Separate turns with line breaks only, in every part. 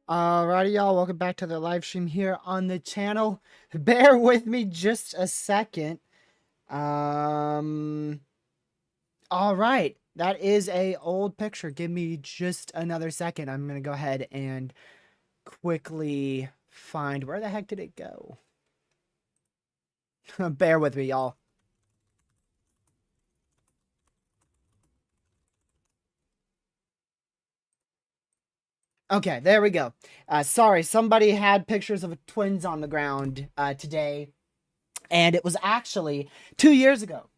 Alrighty, y'all, welcome back to the live stream here on the channel. Bear with me just a second. Alright, that is a old picture. Give me just another second. I'm gonna go ahead and quickly find, where the heck did it go? Bear with me, y'all. Okay, there we go. Sorry, somebody had pictures of twins on the ground today, and it was actually 2 years ago.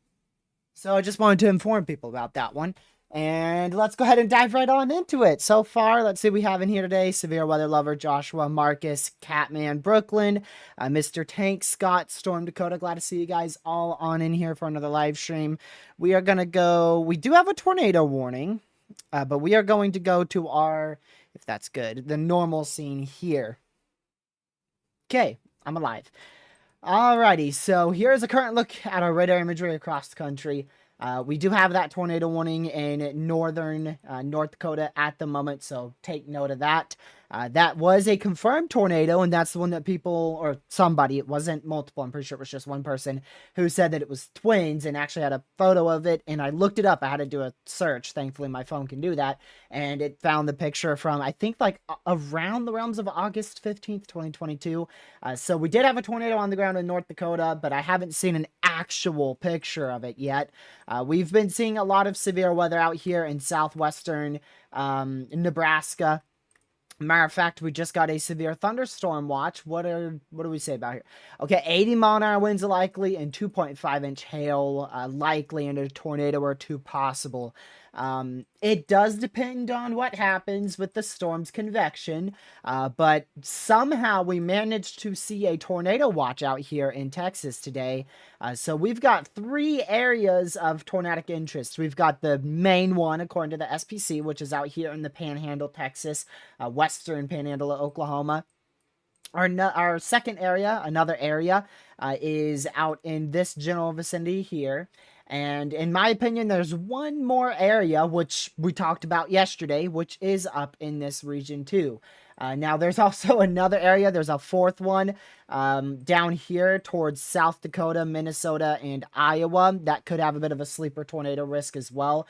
So I just wanted to inform people about that one. And let's go ahead and dive right on into it. So far, let's see what we have in here today. Severe Weather Lover, Joshua, Marcus, Catman, Brooklyn, Mr. Tank, Scott, Storm, Dakota. Glad to see you guys all on in here for another live stream. We are going to go, we do have a tornado warning, but we are going to go to our, if that's good, the normal scene here. Okay, I'm alive. Alrighty, so here's a current look at our radar imagery across the country. We do have that tornado warning in northern North Dakota at the moment, so take note of that. That was a confirmed tornado, and that's the one that people, or somebody, it wasn't multiple, I'm pretty sure it was just one person, who said that it was twins and actually had a photo of it, and I looked it up. I had to do a search. Thankfully, my phone can do that, and it found the picture from, I think, like, around the realms of August 15th, 2022. So we did have a tornado on the ground in North Dakota, but I haven't seen an actual picture of it yet. We've been seeing a lot of severe weather out here in southwestern Nebraska. Matter of fact, we just got a severe thunderstorm watch. What do we say about here? Okay, 80-mile-an-hour winds are likely and 2.5-inch hail likely, and a tornado or two possible. It does depend on what happens with the storm's convection, but somehow we managed to see a tornado watch out here in Texas today. So we've got 3 areas of tornadic interest. We've got the main one, according to the SPC, which is out here in the Panhandle, Texas, western Panhandle of Oklahoma. Our second area, another area, is out in this general vicinity here. And in my opinion, there's one more area, which we talked about yesterday, which is up in this region too. Now, there's also another area. There's a fourth one down here towards South Dakota, Minnesota, and Iowa. That could have a bit of a sleeper tornado risk as well.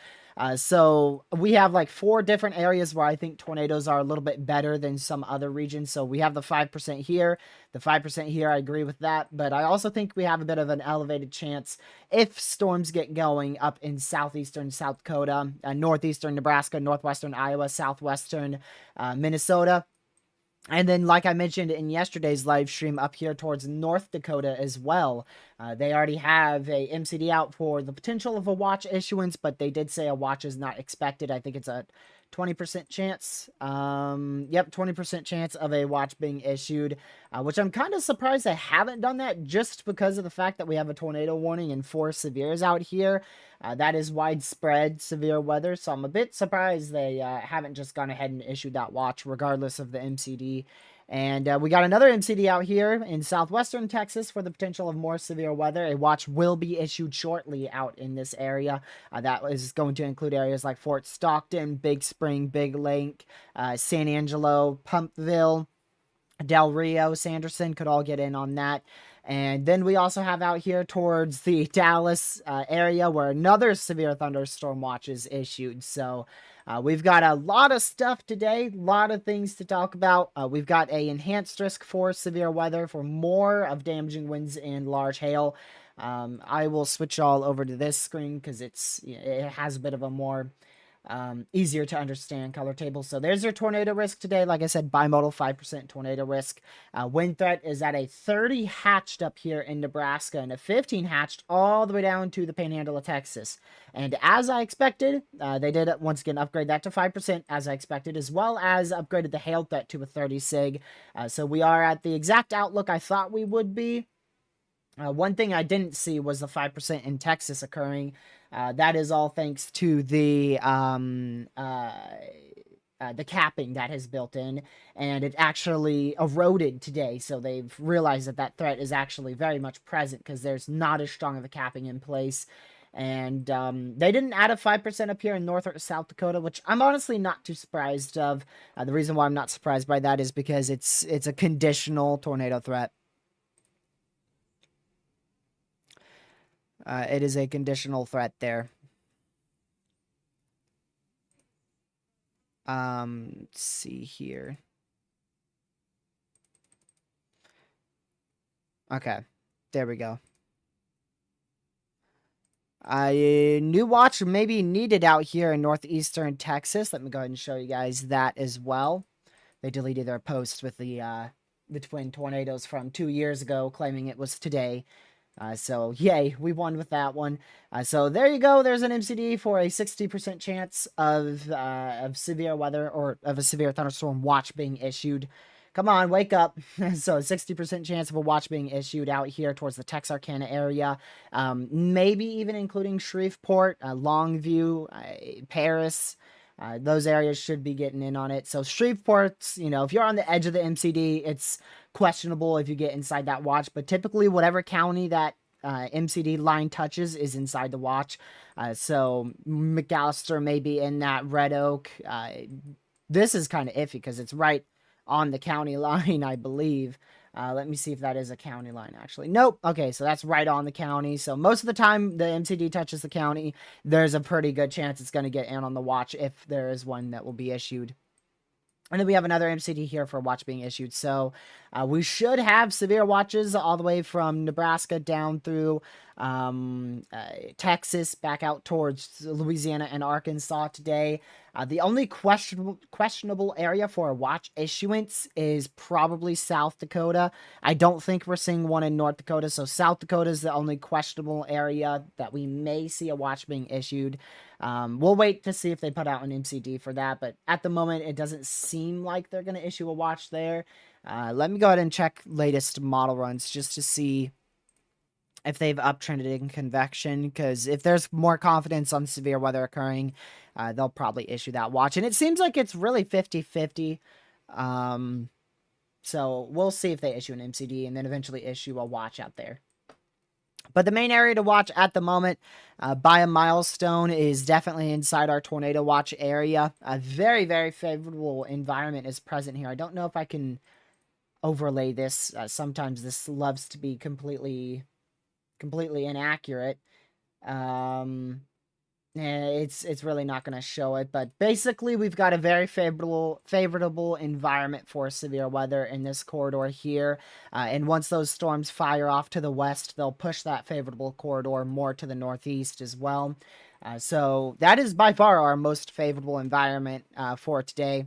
So we have like 4 different areas where I think tornadoes are a little bit better than some other regions. So we have the 5% here, the 5% here. I agree with that. But I also think we have a bit of an elevated chance if storms get going up in southeastern South Dakota, northeastern Nebraska, northwestern Iowa, southwestern Minnesota. And then, like I mentioned in yesterday's live stream, up here towards North Dakota as well, they already have a MCD out for the potential of a watch issuance, but they did say a watch is not expected. I think it's a 20% chance. Yep, 20% chance of a watch being issued, which I'm kind of surprised they haven't done that, just because of the fact that we have a tornado warning and 4 severes out here. That is widespread severe weather, so I'm a bit surprised they haven't just gone ahead and issued that watch, regardless of the MCD. And we got another MCD out here in southwestern Texas for the potential of more severe weather. A watch will be issued shortly out in this area. That is going to include areas like Fort Stockton, Big Spring, Big Lake, San Angelo, Pumpville, Del Rio, Sanderson could all get in on that. And then we also have out here towards the Dallas area where another severe thunderstorm watch is issued. So we've got a lot of stuff today, a lot of things to talk about. We've got a enhanced risk for severe weather for more of damaging winds and large hail. I will switch all over to this screen because it has a bit of a more easier to understand color table. So there's your tornado risk today. Like I said, bimodal 5% tornado risk. Wind threat is at a 30 hatched up here in Nebraska and a 15 hatched all the way down to the panhandle of Texas. And as I expected, they did once again upgrade that to 5% as I expected, as well as upgraded the hail threat to a 30 sig. So we are at the exact outlook I thought we would be. One thing I didn't see was the 5% in Texas occurring. That is all thanks to the capping that has built in, and it actually eroded today. So they've realized that that threat is actually very much present because there's not as strong of a capping in place. And they didn't add a 5% up here in North or South Dakota, which I'm honestly not too surprised of. The reason why I'm not surprised by that is because it's a conditional tornado threat. It is a conditional threat there. Let's see here. Okay, there we go. A new watch may be needed out here in northeastern Texas. Let me go ahead and show you guys that as well. They deleted their post with the twin tornadoes from 2 years ago, claiming it was today. So yay, we won with that one. So there you go. There's an MCD for a 60% chance of severe weather or of a severe thunderstorm watch being issued. Come on, wake up. So 60% chance of a watch being issued out here towards the Texarkana area. Maybe even including Shreveport, Longview, Paris. Those areas should be getting in on it. So Shreveport's, if you're on the edge of the MCD, it's questionable if you get inside that watch. But typically, whatever county that MCD line touches is inside the watch. So McAllister may be in that. Red Oak. This is kind of iffy because it's right on the county line, I believe. Let me see if that is a county line, actually. Nope. Okay, so that's right on the county. So most of the time the MCD touches the county, there's a pretty good chance it's going to get in on the watch if there is one that will be issued. And then we have another MCD here for a watch being issued. So we should have severe watches all the way from Nebraska down through Texas, back out towards Louisiana and Arkansas today. The only questionable area for a watch issuance is probably South Dakota. I don't think we're seeing one in North Dakota. So South Dakota is the only questionable area that we may see a watch being issued. We'll wait to see if they put out an MCD for that, but at the moment, it doesn't seem like they're going to issue a watch there. Let me go ahead and check latest model runs just to see if they've uptrended in convection, because if there's more confidence on severe weather occurring, they'll probably issue that watch. And it seems like it's really 50-50. So we'll see if they issue an MCD and then eventually issue a watch out there. But the main area to watch at the moment by a milestone is definitely inside our tornado watch area. A very, very favorable environment is present here. I don't know if I can overlay this. Sometimes this loves to be completely inaccurate. It's really not going to show it, but basically we've got a very favorable environment for severe weather in this corridor here. And once those storms fire off to the west, they'll push that favorable corridor more to the northeast as well. So that is by far our most favorable environment for today.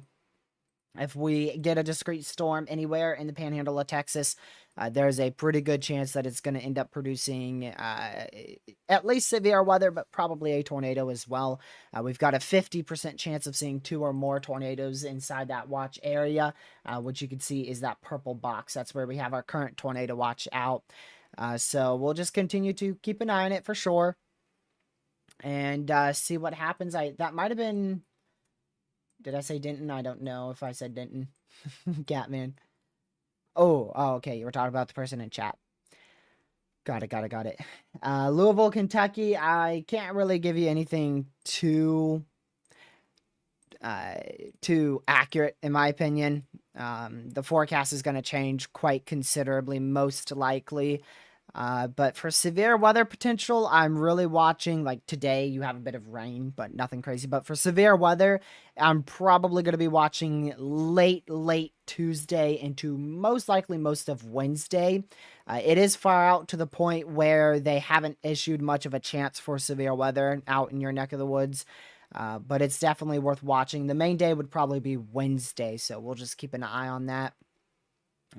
If we get a discrete storm anywhere in the panhandle of Texas, there's a pretty good chance that it's going to end up producing at least severe weather, but probably a tornado as well. We've got a 50% chance of seeing 2 or more tornadoes inside that watch area, which you can see is that purple box. That's where we have our current tornado watch out. So we'll just continue to keep an eye on it for sure and see what happens. That might have been. Did I say Denton? I don't know if I said Denton. Catman. Oh, okay. You were talking about the person in chat. Got it. Louisville, Kentucky. I can't really give you anything too accurate, in my opinion. The forecast is going to change quite considerably, most likely. But for severe weather potential, I'm really watching, like today you have a bit of rain, but nothing crazy. But for severe weather, I'm probably going to be watching late Tuesday into most likely most of Wednesday. It is far out to the point where they haven't issued much of a chance for severe weather out in your neck of the woods. But it's definitely worth watching. The main day would probably be Wednesday, so we'll just keep an eye on that.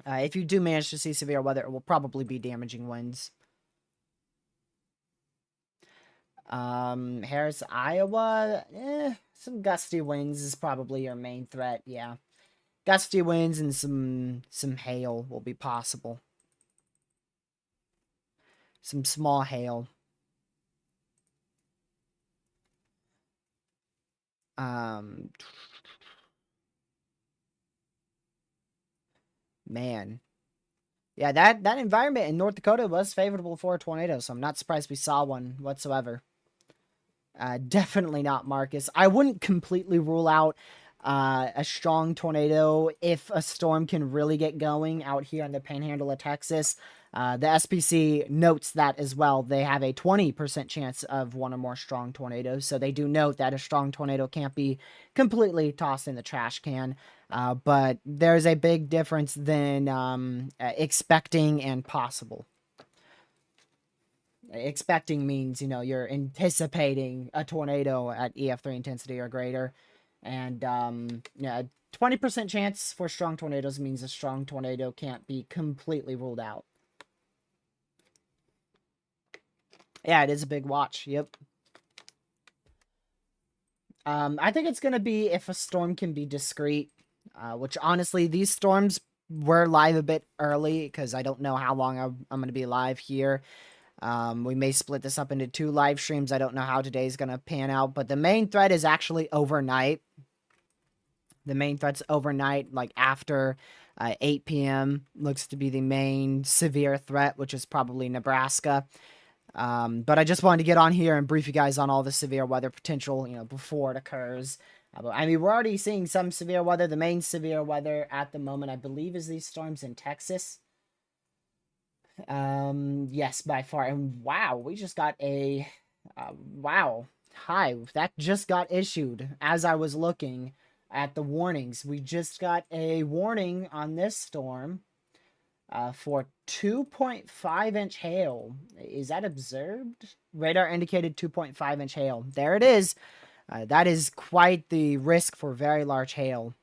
If you do manage to see severe weather, it will probably be damaging winds. Harris, Iowa, some gusty winds is probably your main threat, yeah. Gusty winds and some hail will be possible. Some small hail. Man. Yeah, that environment in North Dakota was favorable for a tornado, so I'm not surprised we saw one whatsoever. Definitely not Marcus. I wouldn't completely rule out a strong tornado if a storm can really get going out here in the panhandle of Texas. The SPC notes that as well. They have a 20% chance of one or more strong tornadoes. So they do note that a strong tornado can't be completely tossed in the trash can. But there's a big difference than expecting and possible. Expecting means, you're anticipating a tornado at EF3 intensity or greater. And, 20% chance for strong tornadoes means a strong tornado can't be completely ruled out. Yeah, it is a big watch. Yep. I think it's going to be if a storm can be discrete, which honestly, these storms were live a bit early because I don't know how long I'm going to be live here. We may split this up into 2 live streams. I don't know how today's going to pan out, but the main threat is actually overnight. The main threat's overnight, like after 8 p.m. looks to be the main severe threat, which is probably Nebraska. But I just wanted to get on here and brief you guys on all the severe weather potential, before it occurs. I mean, we're already seeing some severe weather. The main severe weather at the moment, I believe, is these storms in Texas. Yes, by far. And wow, we just got a, wow, hi, that just got issued as I was looking at the warnings. We just got a warning on this storm for 2.5-inch hail. Is that observed? Radar indicated 2.5-inch hail. There it is. That is quite the risk for very large hail.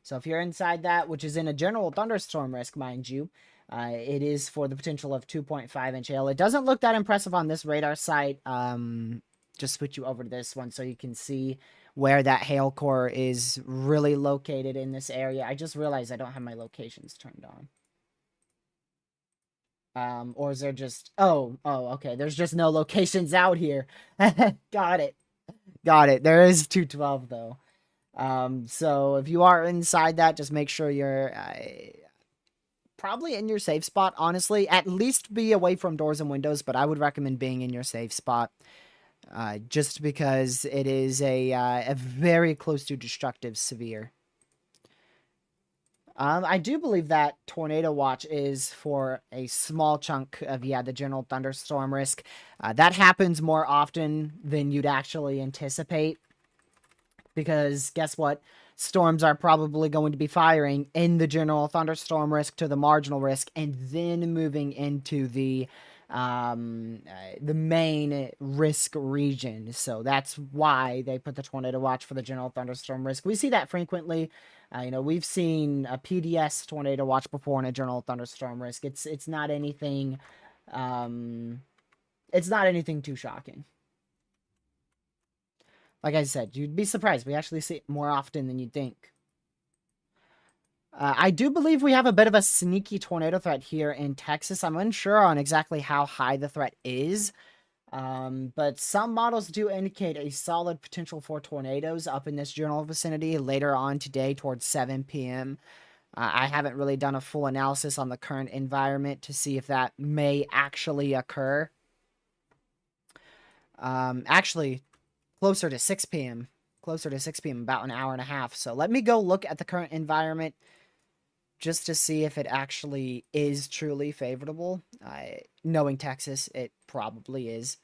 So if you're inside that, which is in a general thunderstorm risk, mind you, it is for the potential of 2.5-inch hail. It doesn't look that impressive on this radar site. Just switch you over to this one so you can see where that hail core is really located in this area. I just realized I don't have my locations turned on. Or is there just... Oh, okay. There's just no locations out here. Got it. There is 212, though. So if you are inside that, just make sure you're probably in your safe spot, honestly. At least be away from doors and windows, but I would recommend being in your safe spot. Just because it is a very close to destructive severe. I do believe that tornado watch is for a small chunk of, the general thunderstorm risk. That happens more often than you'd actually anticipate. Because guess what? Storms are probably going to be firing in the general thunderstorm risk to the marginal risk and then moving into the the main risk region. So that's why they put the tornado watch for the general thunderstorm risk. We see that frequently. We've seen a PDS tornado watch before in a general thunderstorm risk. It's not anything, um, it's not anything too shocking. Like I said, you'd be surprised. We actually see it more often than you'd think. I do believe we have a bit of a sneaky tornado threat here in Texas. I'm unsure on exactly how high the threat is, but some models do indicate a solid potential for tornadoes up in this general vicinity later on today towards 7 p.m. I haven't really done a full analysis on the current environment to see if that may actually occur. Actually, closer to 6 p.m. Closer to 6 p.m., about an hour and a half. So let me go look at the current environment just to see if it actually is truly favorable. Knowing Texas, it probably is.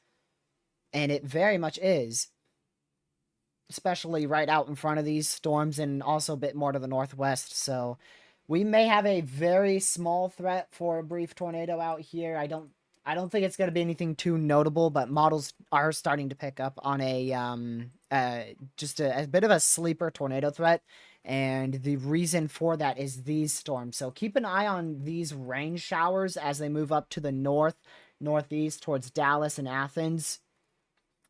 And it very much is. Especially right out in front of these storms and also a bit more to the northwest. So we may have a very small threat for a brief tornado out here. I don't think it's going to be anything too notable, but models are starting to pick up on just a bit of a sleeper tornado threat. And the reason for that is these storms. So keep an eye on these rain showers as they move up to the northeast towards Dallas and Athens.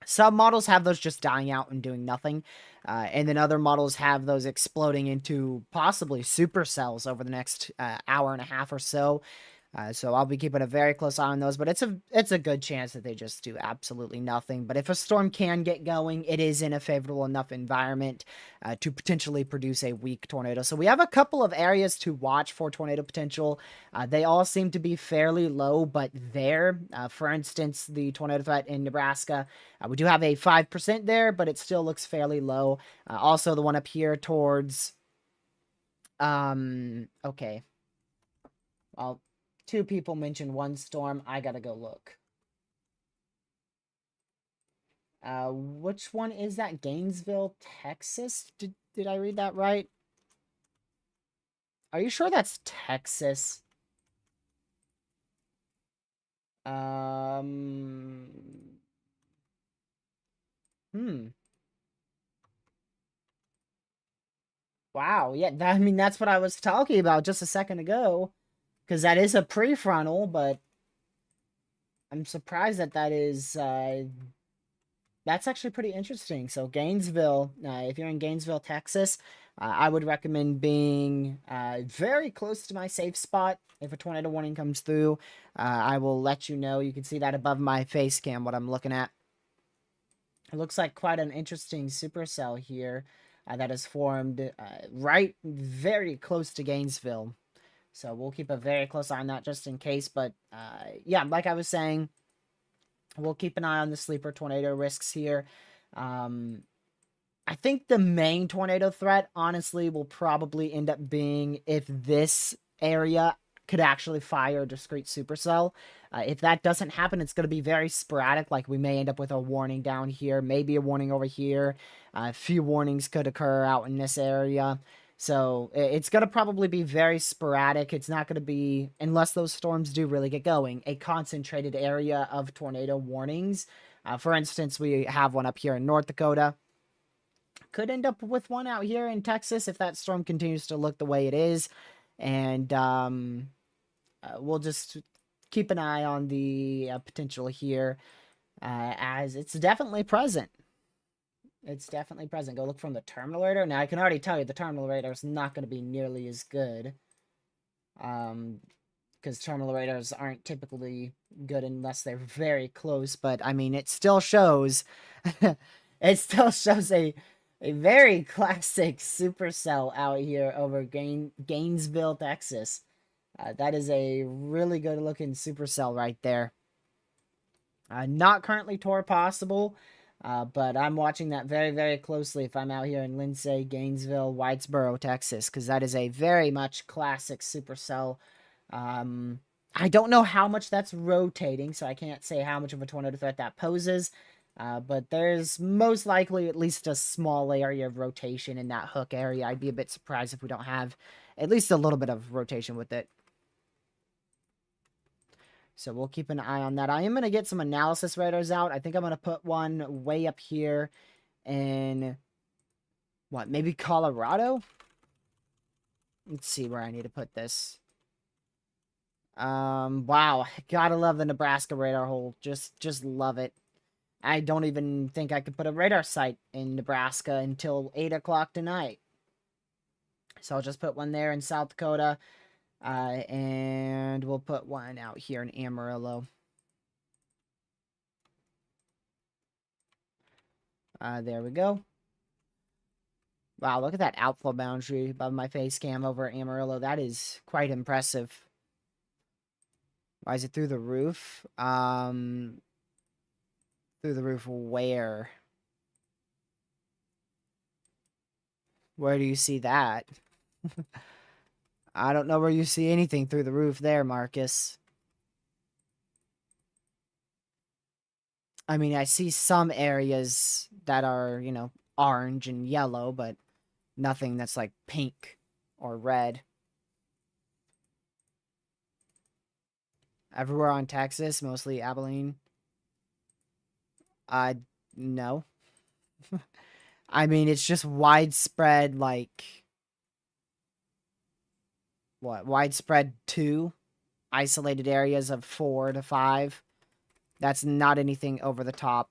Some models have those just dying out and doing nothing. And then other models have those exploding into possibly supercells over the next hour and a half or so. So I'll be keeping a very close eye on those, but it's a good chance that they just do absolutely nothing. But if a storm can get going, it is in a favorable enough environment to potentially produce a weak tornado. So we have a couple of areas to watch for tornado potential. They all seem to be fairly low, but there, for instance, the tornado threat in Nebraska, we do have a 5% there, but it still looks fairly low. Also, the one up here towards, okay. Well, two people mentioned one storm. I gotta go look. Which one is that? Gainesville, Texas? Did I read that right? Are you sure that's Texas? Um. Hmm. Wow. Yeah. I mean, that's what I was talking about just a second ago. Because that is a prefrontal, but I'm surprised that that is that's actually pretty interesting. So Gainesville, if you're in Gainesville, Texas, I would recommend being very close to my safe spot. If a tornado warning comes through, I will let you know. You can see that above my face cam, what I'm looking at. It looks like quite an interesting supercell here that is formed right very close to Gainesville. So we'll keep a very close eye on that just in case. But yeah, like I was saying, we'll keep an eye on the sleeper tornado risks here. I think the main tornado threat, honestly, will probably end up being if this area could actually fire a discrete supercell. If that doesn't happen, it's going to be very sporadic. Like we may end up with a warning down here, maybe a warning over here. A few warnings could occur out in this area. So it's going to probably be very sporadic. It's not going to be, unless those storms do really get going, a concentrated area of tornado warnings. For instance, we have one up here in North Dakota. Could end up with one out here in Texas if that storm continues to look the way it is. And we'll just keep an eye on the potential here as it's definitely present. It's definitely present. Go look from the terminal radar. Now, I can already tell you the terminal radar is not going to be nearly as good. Because terminal radars aren't typically good unless they're very close. But, I mean, it still shows... it still shows a very classic supercell out here over Gainesville, Texas. That is a really good looking supercell right there. Not currently tour possible, but I'm watching that very, very closely if I'm out here in Lindsay, Gainesville, Whitesboro, Texas, because that is a very much classic supercell. I don't know how much that's rotating, so I can't say how much of a tornado threat that poses. But there's most likely at least a small area of rotation in that hook area. I'd be a bit surprised if we don't have at least a little bit of rotation with it. So we'll keep an eye on that. I am going to get some analysis radars out. I think I'm going to put one way up here in, what, maybe Colorado? Let's see where I need to put this. Wow. Gotta love the Nebraska radar hole. Just love it. I don't even think I could put a radar site in Nebraska until 8 o'clock tonight. So I'll just put one there in South Dakota. And we'll put one out here in Amarillo. There we go. Wow, look at that outflow boundary above my face cam over Amarillo. That is quite impressive. Why is it through the roof? Through the roof where? Where do you see that? I don't know where you see anything through the roof there, Marcus. I mean, I see some areas that are, you know, orange and yellow, but nothing that's like pink or red. Everywhere on Texas, mostly Abilene. No. I mean, it's just widespread, like, what? Widespread 2, isolated areas of 4 to 5. That's not anything over the top.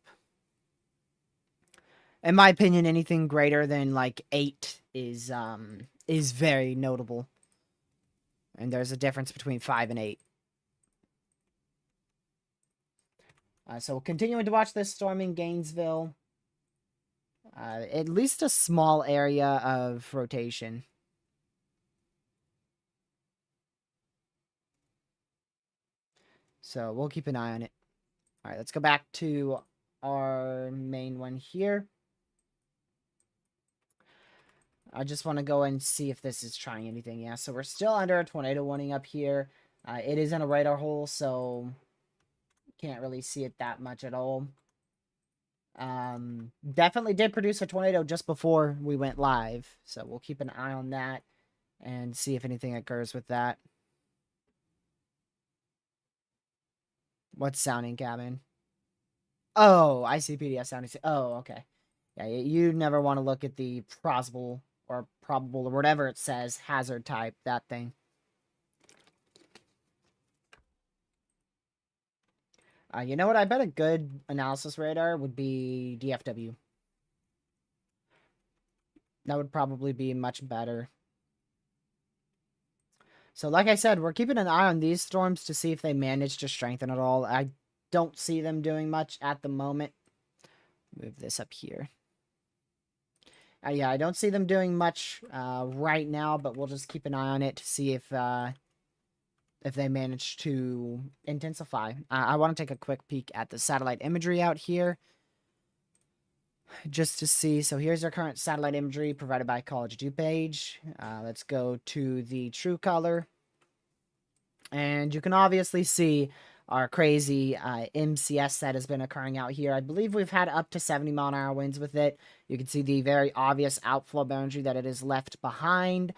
In my opinion, anything greater than, like, 8 is very notable. And there's a difference between 5 and 8. So continuing to watch this storm in Gainesville. At least a small area of rotation. So we'll keep an eye on it. All right, let's go back to our main one here. I just want to go and see if this is trying anything. Yeah, so we're still under a tornado warning up here. It is in a radar hole, so can't really see it that much at all. Definitely did produce a tornado just before we went live, so we'll keep an eye on that and see if anything occurs with that. What's sounding cabin? Oh, I see PDF sounding. Oh, okay. Yeah, you never want to look at the plausible or probable or whatever it says, hazard type, that thing. You know what? I bet a good analysis radar would be DFW. That would probably be much better. So like I said, we're keeping an eye on these storms to see if they manage to strengthen at all. I don't see them doing much at the moment. Move this up here. Yeah, I don't see them doing much right now, but we'll just keep an eye on it to see if they manage to intensify. I want to take a quick peek at the satellite imagery out here just to see. So here's our current satellite imagery provided by College DuPage. Let's go to the true color. And you can obviously see our crazy MCS that has been occurring out here. I believe we've had up to 70-mile-an-hour winds with it. You can see the very obvious outflow boundary that it is left behind.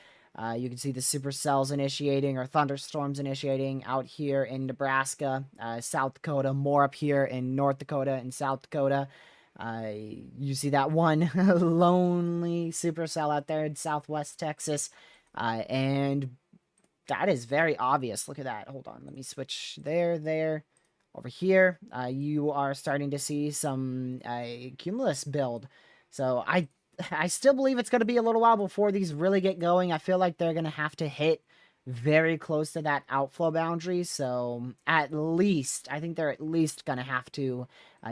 You can see the supercells initiating or thunderstorms initiating out here in Nebraska, South Dakota, more up here in North Dakota and South Dakota. You see that one lonely supercell out there in Southwest Texas. And that is very obvious. Look at that. Hold on. Let me switch there. Over here, you are starting to see some cumulus build. So I still believe it's going to be a little while before these really get going. I feel like they're going to have to hit very close to that outflow boundary. So at least, I think they're at least going to have to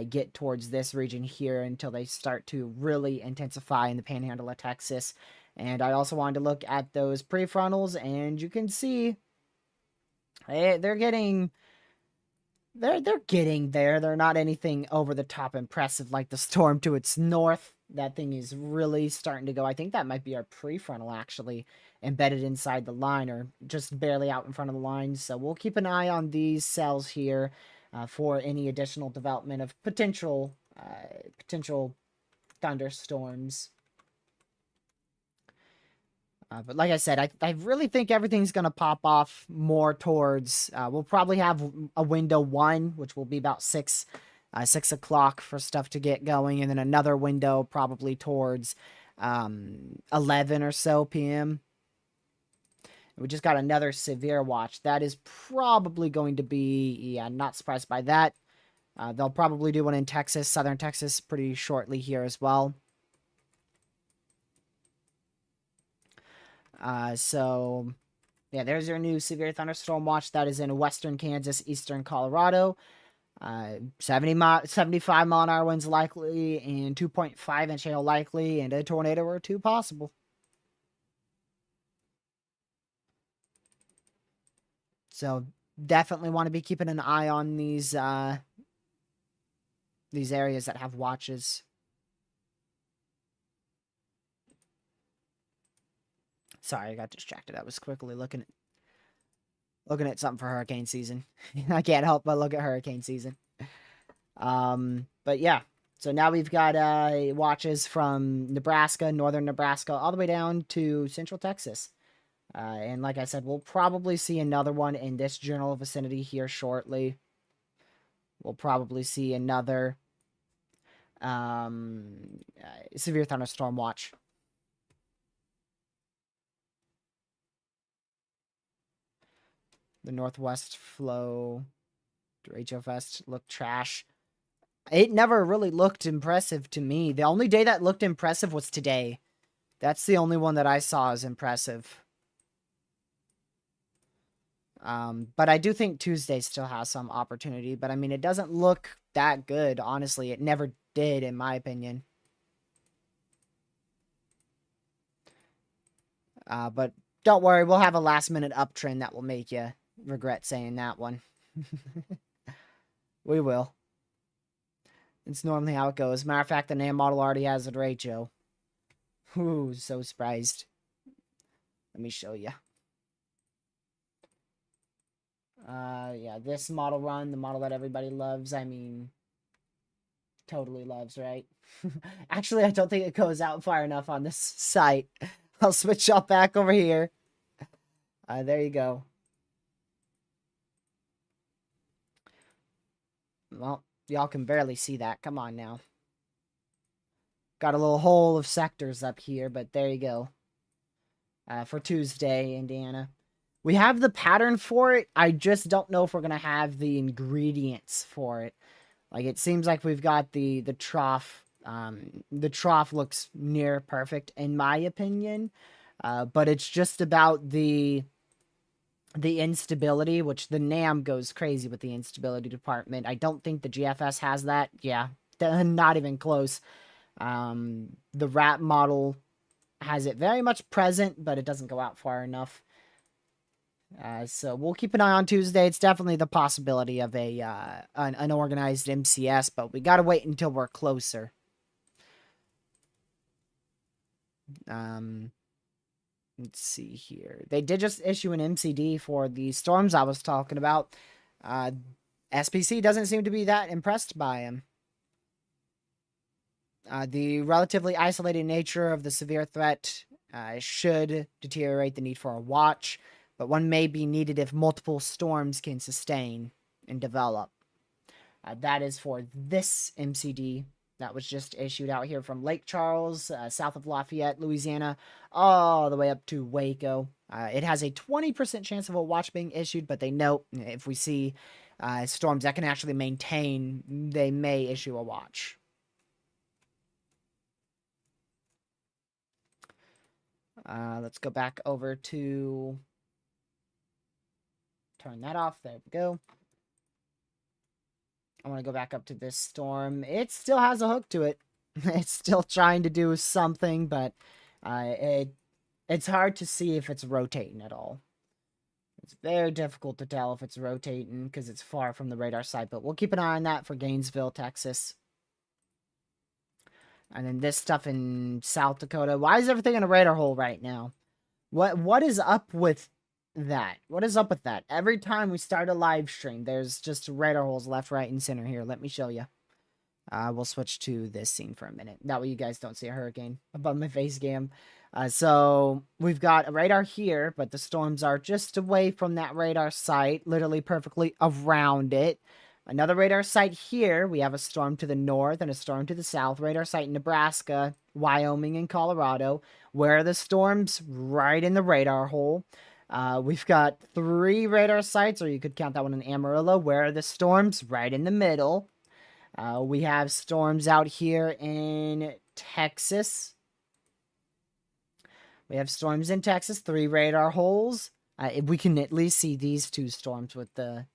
get towards this region here until they start to really intensify in the panhandle of Texas. And I also wanted to look at those prefrontals, and you can see they're getting there. They're not anything over the top impressive like the storm to its north. That thing is really starting to go. I think that might be our prefrontal actually embedded inside the line or just barely out in front of the line. So we'll keep an eye on these cells here for any additional development of potential thunderstorms. But like I said, I really think everything's going to pop off more towards, we'll probably have a window 1, which will be about 6 o'clock for stuff to get going. And then another window probably towards 11 or so p.m. We just got another severe watch. That is probably going to be, yeah, not surprised by that. They'll probably do one in Texas, southern Texas, pretty shortly here as well. So, yeah, there's your new severe thunderstorm watch. That is in western Kansas, eastern Colorado. 75 mile an hour winds likely, and 2.5 inch hail likely, and a tornado or 2 possible. So, definitely want to be keeping an eye on these areas that have watches. Sorry, I got distracted. I was quickly looking at something for hurricane season. I can't help but look at hurricane season. But yeah. So now we've got watches from Nebraska, northern Nebraska, all the way down to central Texas. And like I said, we'll probably see another one in this general vicinity here shortly. We'll probably see another severe thunderstorm watch. The northwest flow, Derecho Fest looked trash. It never really looked impressive to me. The only day that looked impressive was today. That's the only one that I saw as impressive. But I do think Tuesday still has some opportunity. But I mean, it doesn't look that good, honestly. It never did, in my opinion. But don't worry, we'll have a last-minute uptrend that will make you regret saying that one. We will. It's normally how it goes. Matter of fact, the NAM model already has a derecho. Ooh, so surprised. Let me show you. Yeah, this model run, the model that everybody loves. I mean, totally loves, right? Actually, I don't think it goes out far enough on this site. I'll switch y'all back over here. There you go. Well, y'all can barely see that. Come on now. Got a little hole of sectors up here, but there you go. For Tuesday, Indiana. We have the pattern for it. I just don't know if we're going to have the ingredients for it. Like, it seems like we've got the trough. The trough looks near perfect, in my opinion. But it's just about the instability, which the NAM goes crazy with the instability department. I don't think the GFS has that. Yeah, not even close. The RAP model has it very much present, but it doesn't go out far enough. So we'll keep an eye on Tuesday. It's definitely the possibility of an organized MCS, but we got to wait until we're closer. Let's see here. They did just issue an MCD for the storms I was talking about. SPC doesn't seem to be that impressed by him. The relatively isolated nature of the severe threat should deteriorate the need for a watch, but one may be needed if multiple storms can sustain and develop. That is for this MCD that was just issued out here from Lake Charles, south of Lafayette, Louisiana, all the way up to Waco. It has a 20% chance of a watch being issued, but they note if we see storms that can actually maintain, they may issue a watch. Let's go back over to... Turn that off. There we go. I want to go back up to this storm. It still has a hook to it. It's still trying to do something, but it's hard to see if it's rotating at all. It's very difficult to tell if it's rotating because it's far from the radar site, but we'll keep an eye on that for Gainesville, Texas. And then this stuff in South Dakota. Why is everything in a radar hole right now? What is up with that? What is up with that? Every time we start a live stream, there's just radar holes left, right, and center here. Let me show you. We'll switch to this scene for a minute. That way you guys don't see a hurricane above my face cam. So we've got a radar here, but the storms are just away from that radar site, literally perfectly around it. Another radar site here. We have a storm to the north and a storm to the south. Radar site in Nebraska, Wyoming, and Colorado. Where are the storms? Right in the radar hole. We've got 3 radar sites, or you could count that one in Amarillo. Where are the storms? Right in the middle. We have storms out here in Texas. We have storms in Texas, 3 radar holes. We can at least see these 2 storms with the,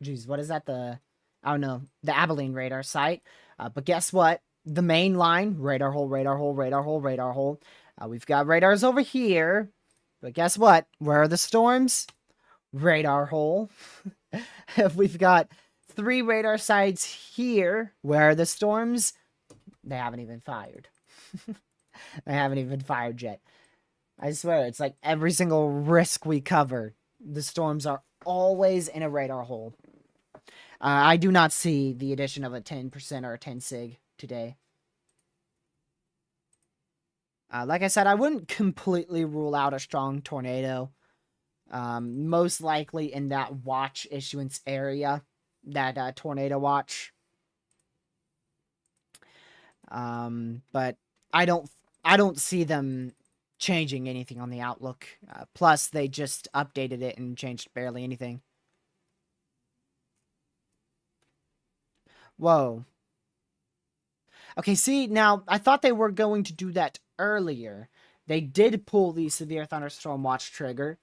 geez, what is that? I don't know, the Abilene radar site. But guess what? The main line, radar hole, radar hole, radar hole, radar hole. We've got radars over here. But guess what? Where are the storms? Radar hole. We've got 3 radar sites here. Where are the storms? They haven't even fired. They haven't even fired yet. I swear, it's like every single risk we cover, the storms are always in a radar hole. I do not see the addition of a 10% or a 10 sig today. Like I said, I wouldn't completely rule out a strong tornado. Most likely in that watch issuance area, that tornado watch. But I don't see them changing anything on the outlook. Plus, they just updated it and changed barely anything. Whoa. Okay, see, now, I thought they were going to do that earlier. They did pull the Severe Thunderstorm Watch trigger.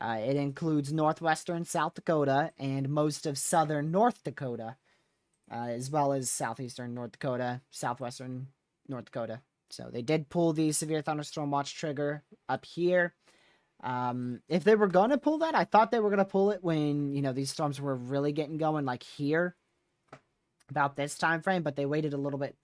It includes northwestern South Dakota and most of southern North Dakota, as well as southeastern North Dakota, southwestern North Dakota. So they did pull the Severe Thunderstorm Watch trigger up here. If they were going to pull that, I thought they were going to pull it when, these storms were really getting going, like here, about this time frame, but they waited a little bit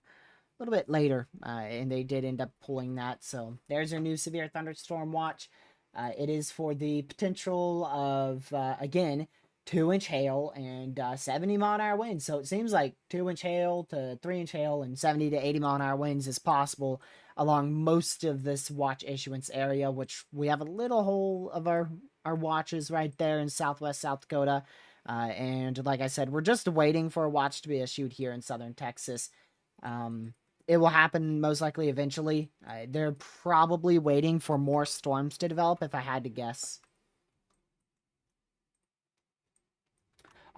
later, and they did end up pulling that. So there's your new Severe Thunderstorm Watch. It is for the potential of, again, 2-inch hail and 70-mile-an-hour winds. So it seems like 2-inch hail to 3-inch hail and 70 to 80-mile-an-hour winds is possible along most of this watch issuance area, which we have a little hole of our watches right there in southwest South Dakota. And like I said, we're just waiting for a watch to be issued here in southern Texas. It will happen most likely eventually. They're probably waiting for more storms to develop, if I had to guess.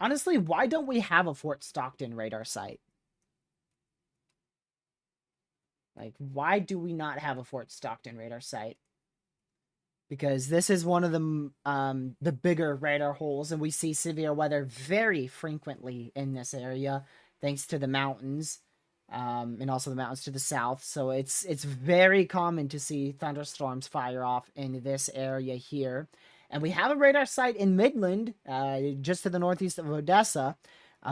Honestly, why don't we have a Fort Stockton radar site? Like, why do we not have a Fort Stockton radar site? Because this is one of the bigger radar holes, and we see severe weather very frequently in this area, thanks to the mountains. And also the mountains to the south. So it's very common to see thunderstorms fire off in this area here. And we have a radar site in Midland, just to the northeast of Odessa.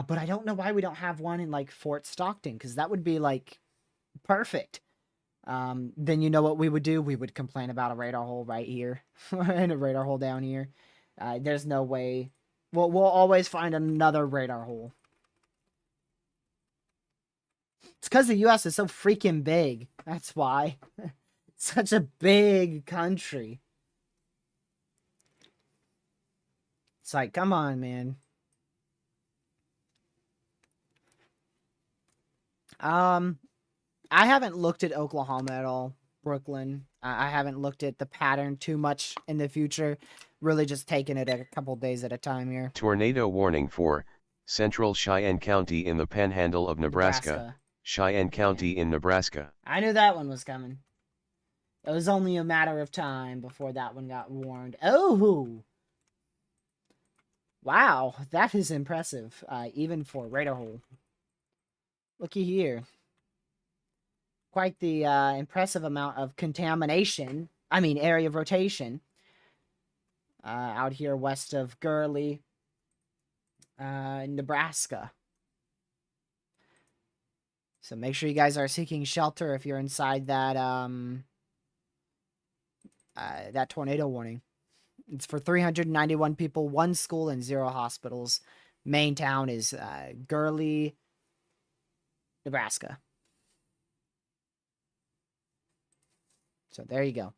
But I don't know why we don't have one in, like, Fort Stockton, because that would be, like, perfect. Then you know what we would do? We would complain about a radar hole right here and a radar hole down here. There's no way. We'll always find another radar hole. It's because the U.S. is so freaking big. That's why. It's such a big country. It's like, come on, man. I haven't looked at Oklahoma at all. Brooklyn. I haven't looked at the pattern too much in the future. Really just taking it a couple days at a time here.
Tornado warning for Central Cheyenne County in the Panhandle of Nebraska. Cheyenne County in Nebraska.
I knew that one was coming. It was only a matter of time before that one got warned. Oh! Wow, that is impressive, even for radar hole. Looky here. Quite the impressive amount of contamination. I mean, area of rotation. Out here west of Gurley, Nebraska. So make sure you guys are seeking shelter if you're inside that that tornado warning. It's for 391 people, 1 school, and 0 hospitals. Main town is Gurley, Nebraska. So there you go.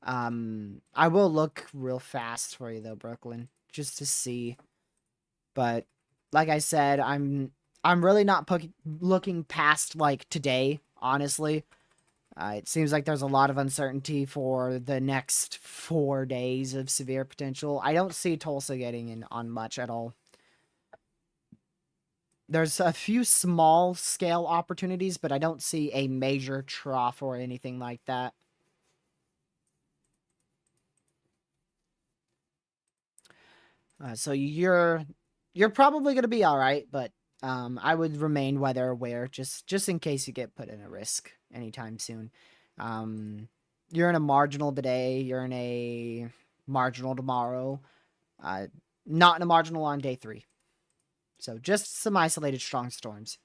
I will look real fast for you though, Brooklyn, just to see. But like I said, I'm really not looking past like today, honestly. It seems like there's a lot of uncertainty for the next 4 days of severe potential. I don't see Tulsa getting in on much at all. There's a few small scale opportunities, but I don't see a major trough or anything like that. So you're probably gonna be all right, but I would remain weather aware just in case you get put in a risk anytime soon. You're in a marginal today. You're in a marginal tomorrow. Not in a marginal on day 3. So just some isolated strong storms.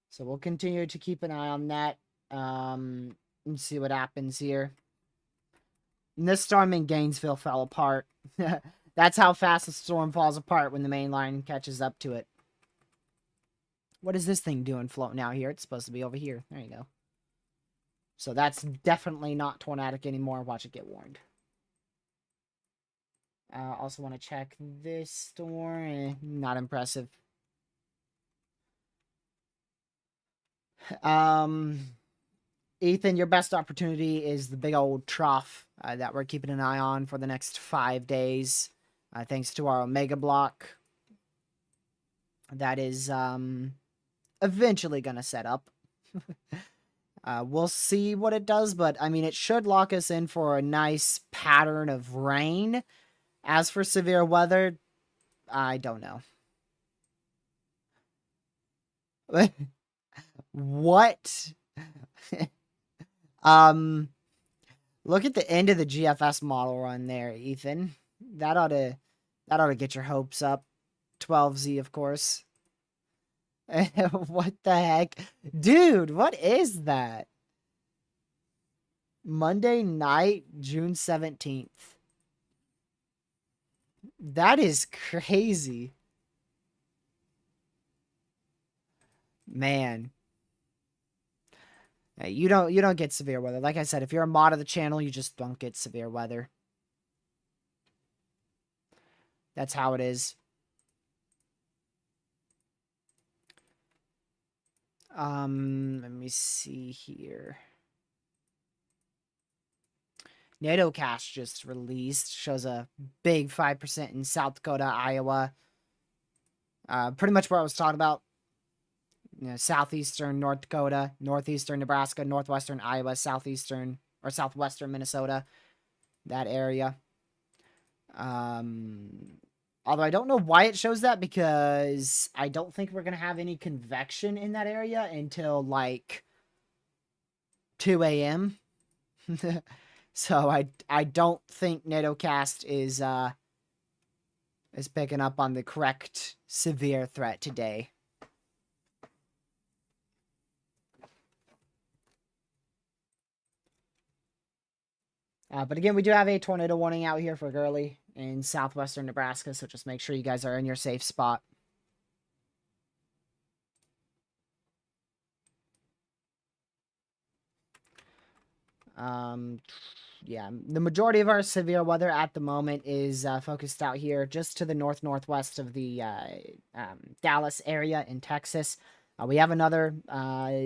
So we'll continue to keep an eye on that. And see what happens here. And this storm in Gainesville fell apart. That's how fast the storm falls apart when the main line catches up to it. What is this thing doing floating out here? It's supposed to be over here. There you go. So that's definitely not tornadic anymore. Watch it get warned. Also want to check this storm. Not impressive. Ethan, your best opportunity is the big old trough that we're keeping an eye on for the next 5 days. Thanks to our Omega block. That is eventually going to set up. We'll see what it does, but I mean, it should lock us in for a nice pattern of rain. As for severe weather, I don't know. What? Look at the end of the GFS model run there, Ethan. That ought to get your hopes up. 12Z, of course. What the heck? Dude, what is that? Monday night, June 17th. That is crazy. Man. You don't get severe weather. Like I said, if you're a mod of the channel, you just don't get severe weather. That's how it is. Let me see here. NATO cash just released. Shows a big 5% in South Dakota, Iowa. Pretty much what I was talking about. You know, southeastern North Dakota, northeastern Nebraska, northwestern Iowa, southeastern or southwestern Minnesota. That area. Although I don't know why it shows that, because I don't think we're going to have any convection in that area until like 2 a.m. So I don't think NATOcast is picking up on the correct severe threat today. But again, we do have a tornado warning out here for Gurley in southwestern Nebraska, so just make sure you guys are in your safe spot. Yeah, the majority of our severe weather at the moment is focused out here just to the northwest of the Dallas area in Texas. We have another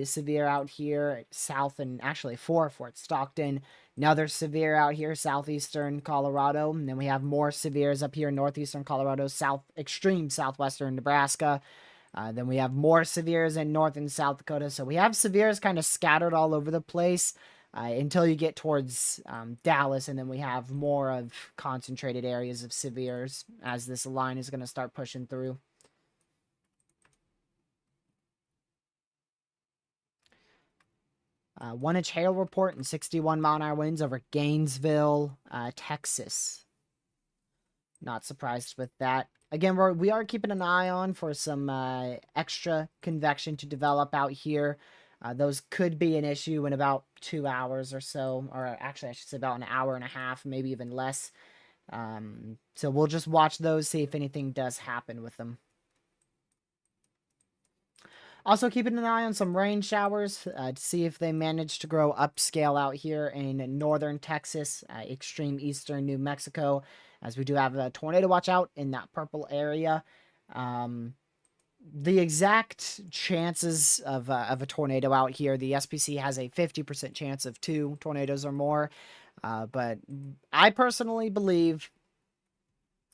severe out here south, and actually 4 Fort Stockton. Another severe out here southeastern Colorado, and then we have more severes up here in northeastern Colorado, extreme southwestern Nebraska. Then we have more severes in North and South Dakota. So we have severes kind of scattered all over the place until you get towards Dallas, and then we have more of concentrated areas of severes as this line is going to start pushing through. One-inch hail report and 61-mile-an-hour winds over Gainesville, Texas. Not surprised with that. Again, we are keeping an eye on for some extra convection to develop out here. Those could be an issue in about 2 hours or so, or actually I should say about an hour and a half, maybe even less. So we'll just watch those, see if anything does happen with them. Also keeping an eye on some rain showers to see if they manage to grow upscale out here in northern Texas, extreme eastern New Mexico, as we do have a tornado watch out in that purple area. The exact chances of a tornado out here, the SPC has a 50% chance of 2 tornadoes or more. But I personally believe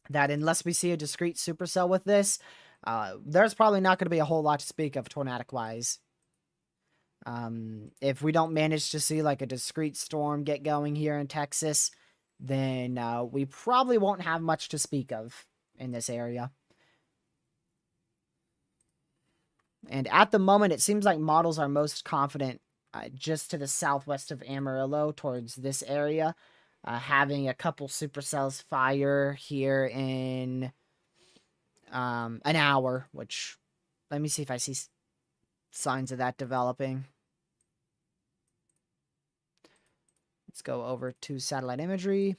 that unless we see a discrete supercell with this, there's probably not going to be a whole lot to speak of tornadic-wise. If we don't manage to see like a discrete storm get going here in Texas, then we probably won't have much to speak of in this area. And at the moment, it seems like models are most confident just to the southwest of Amarillo towards this area. Having a couple supercells fire here in an hour, which, let me see if I see signs of that developing. Let's go over to satellite imagery.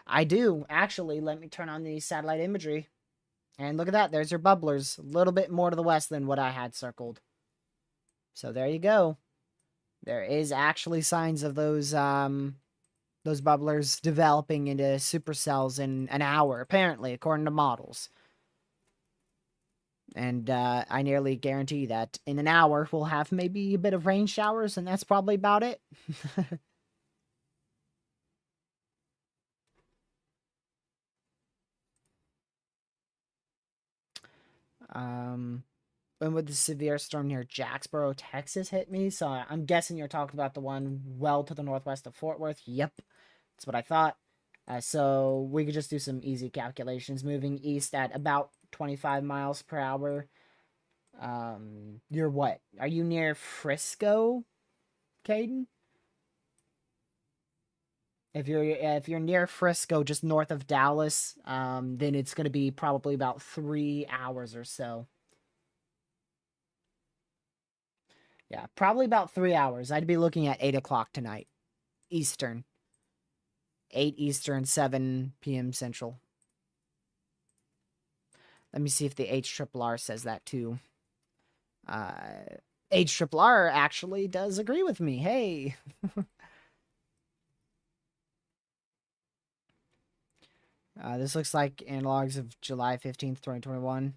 I do, actually. Let me turn on the satellite imagery. And look at that. There's your bubblers. A little bit more to the west than what I had circled. So there you go. There is actually signs of those bubblers developing into supercells in an hour, apparently, according to models. And I nearly guarantee that in an hour, we'll have maybe a bit of rain showers, and that's probably about it. When would the severe storm near Jacksboro, Texas hit me? So I'm guessing you're talking about the one well to the northwest of Fort Worth. Yep, that's what I thought. So we could just do some easy calculations. Moving east at about 25 miles per hour. You're what? Are you near Frisco, Caden? If you're near Frisco, just north of Dallas, then it's going to be probably about 3 hours or so. Yeah, probably about 3 hours. I'd be looking at 8 o'clock tonight, Eastern. 8 Eastern, 7 p.m. Central. Let me see if the HRRR says that too. HRRR actually does agree with me. Hey. This looks like analogs of July 15th, 2021.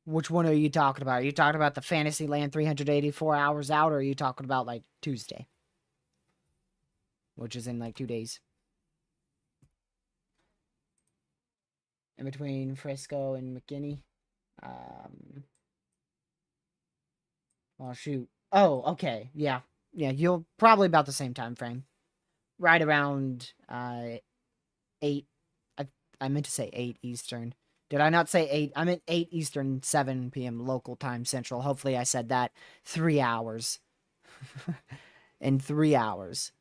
Which one are you talking about? Are you talking about the Fantasyland 384 hours out, or are you talking about, like, Tuesday? Which is in, like, 2 days. In between Frisco and McKinney. Oh, shoot. Oh, okay. Yeah. Yeah, you'll probably about the same time frame. Right around 8. I meant to say 8 Eastern. Did I not say 8? I meant 8 Eastern, 7 p.m. local time central. Hopefully I said that 3 hours. In 3 hours.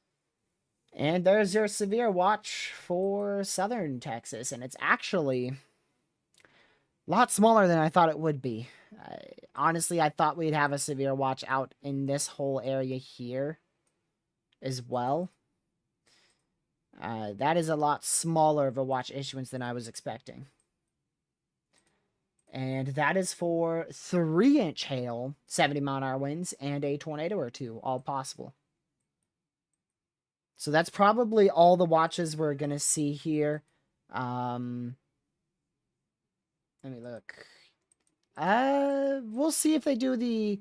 And there's your severe watch for southern Texas. And it's actually a lot smaller than I thought it would be. Honestly, I thought we'd have a severe watch out in this whole area here as well. That is a lot smaller of a watch issuance than I was expecting. And that is for 3-inch hail, 70-mile-an-hour winds, and a tornado or two, all possible. So that's probably all the watches we're going to see here. Let me look. We'll see if they do the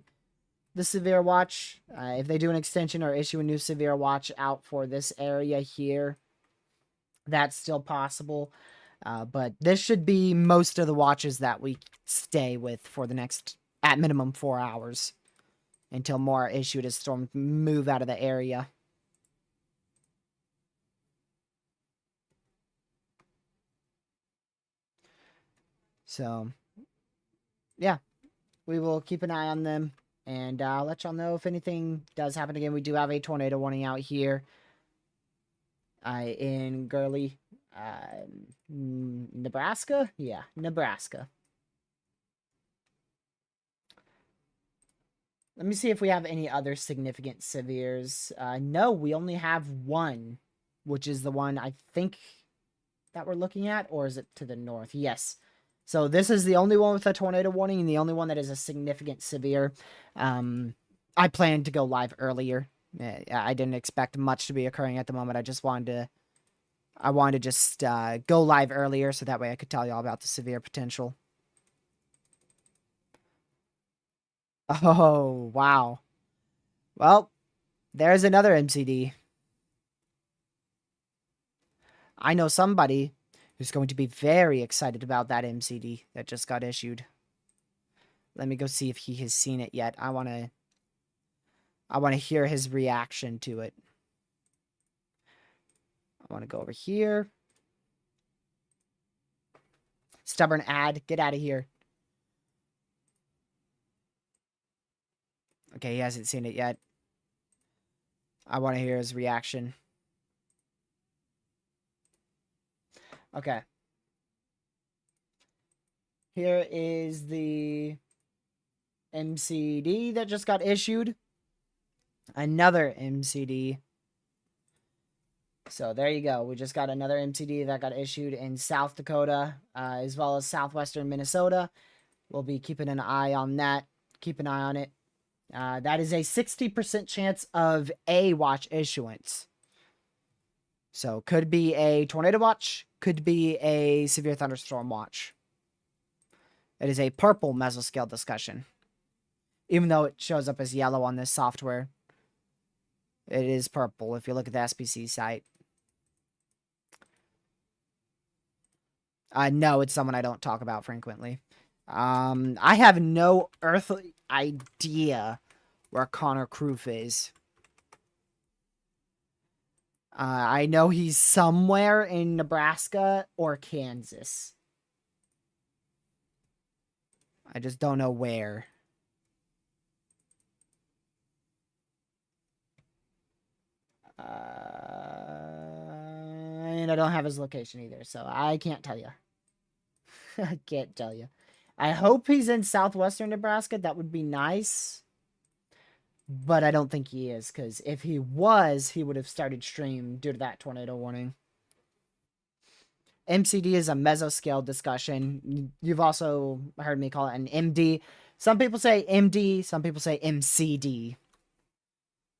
severe watch. If they do an extension or issue a new severe watch out for this area here. That's still possible. But this should be most of the watches that we stay with for the next, at minimum, 4 hours. Until more issued as storms move out of the area. So, yeah. We will keep an eye on them. And I'll let y'all know if anything does happen again. We do have a tornado warning out here. In Gurley, Nebraska? Yeah, Nebraska. Let me see if we have any other significant severes. No, we only have one, which is the one I think that we're looking at, or is it to the north? Yes. So this is the only one with a tornado warning and the only one that is a significant severe. I planned to go live earlier. I didn't expect much to be occurring at the moment. I wanted to just go live earlier so that way I could tell you all about the severe potential. Oh, wow. Well, there's another MCD. I know somebody who's going to be very excited about that MCD that just got issued. Let me go see if he has seen it yet. I want to hear his reaction to it. I want to go over here. Stubborn ad, get out of here. Okay, he hasn't seen it yet. I want to hear his reaction. Okay. Here is the MCD that just got issued. Another MCD. So there you go. We just got another MCD that got issued in South Dakota, as well as southwestern Minnesota. We'll be keeping an eye on that. Keep an eye on it. That is a 60% chance of a watch issuance. So could be a tornado watch, could be a severe thunderstorm watch. It is a purple mesoscale discussion. Even though it shows up as yellow on this software, it is purple if you look at the SPC site. No, it's someone I don't talk about frequently. I have no earthly idea where Connor Kroof is. I know he's somewhere in Nebraska or Kansas. I just don't know where. And I don't have his location either, so I can't tell you. I can't tell you. I hope he's in southwestern Nebraska. That would be nice. But I don't think he is, because if he was, he would have started stream due to that tornado warning. MCD is a mesoscale discussion. You've also heard me call it an MD. Some people say MD, some people say MCD.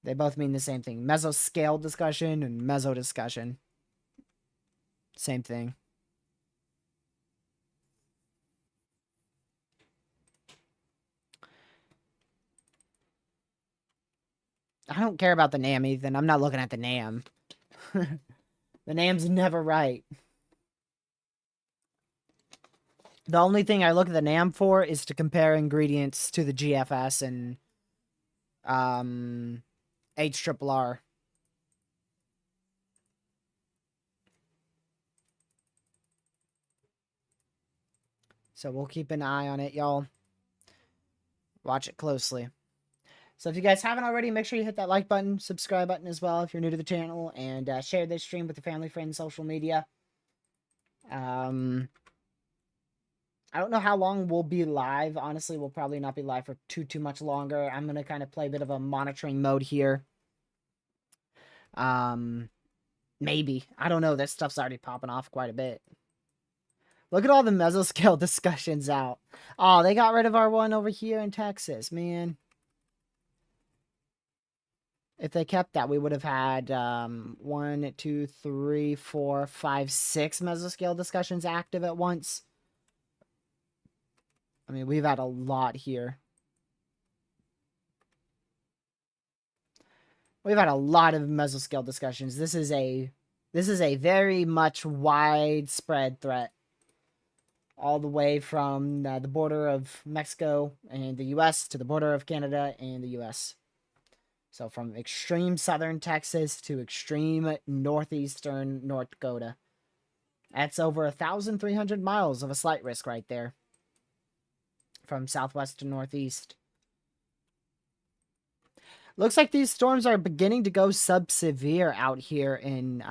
They both mean the same thing. Mesoscale discussion and meso discussion. Same thing. I don't care about the NAM, Ethan. I'm not looking at the NAM. The NAM's never right. The only thing I look at the NAM for is to compare ingredients to the GFS and HRRR. So we'll keep an eye on it, y'all. Watch it closely. So if you guys haven't already, make sure you hit that like button, subscribe button as well if you're new to the channel, and share this stream with your family, friends, social media. I don't know how long we'll be live. Honestly, we'll probably not be live for too much longer. I'm going to kind of play a bit of a monitoring mode here. Maybe. I don't know. This stuff's already popping off quite a bit. Look at all the mesoscale discussions out. Oh, they got rid of our one over here in Texas, man. If they kept that, we would have had 1, 2, 3, 4, 5, 6 mesoscale discussions active at once. I mean, we've had a lot here. We've had a lot of mesoscale discussions. This is a very much widespread threat. All the way from the border of Mexico and the U.S. to the border of Canada and the U.S. So from extreme southern Texas to extreme northeastern North Dakota. That's over 1,300 miles of a slight risk right there. From southwest to northeast. Looks like these storms are beginning to go sub-severe out here in,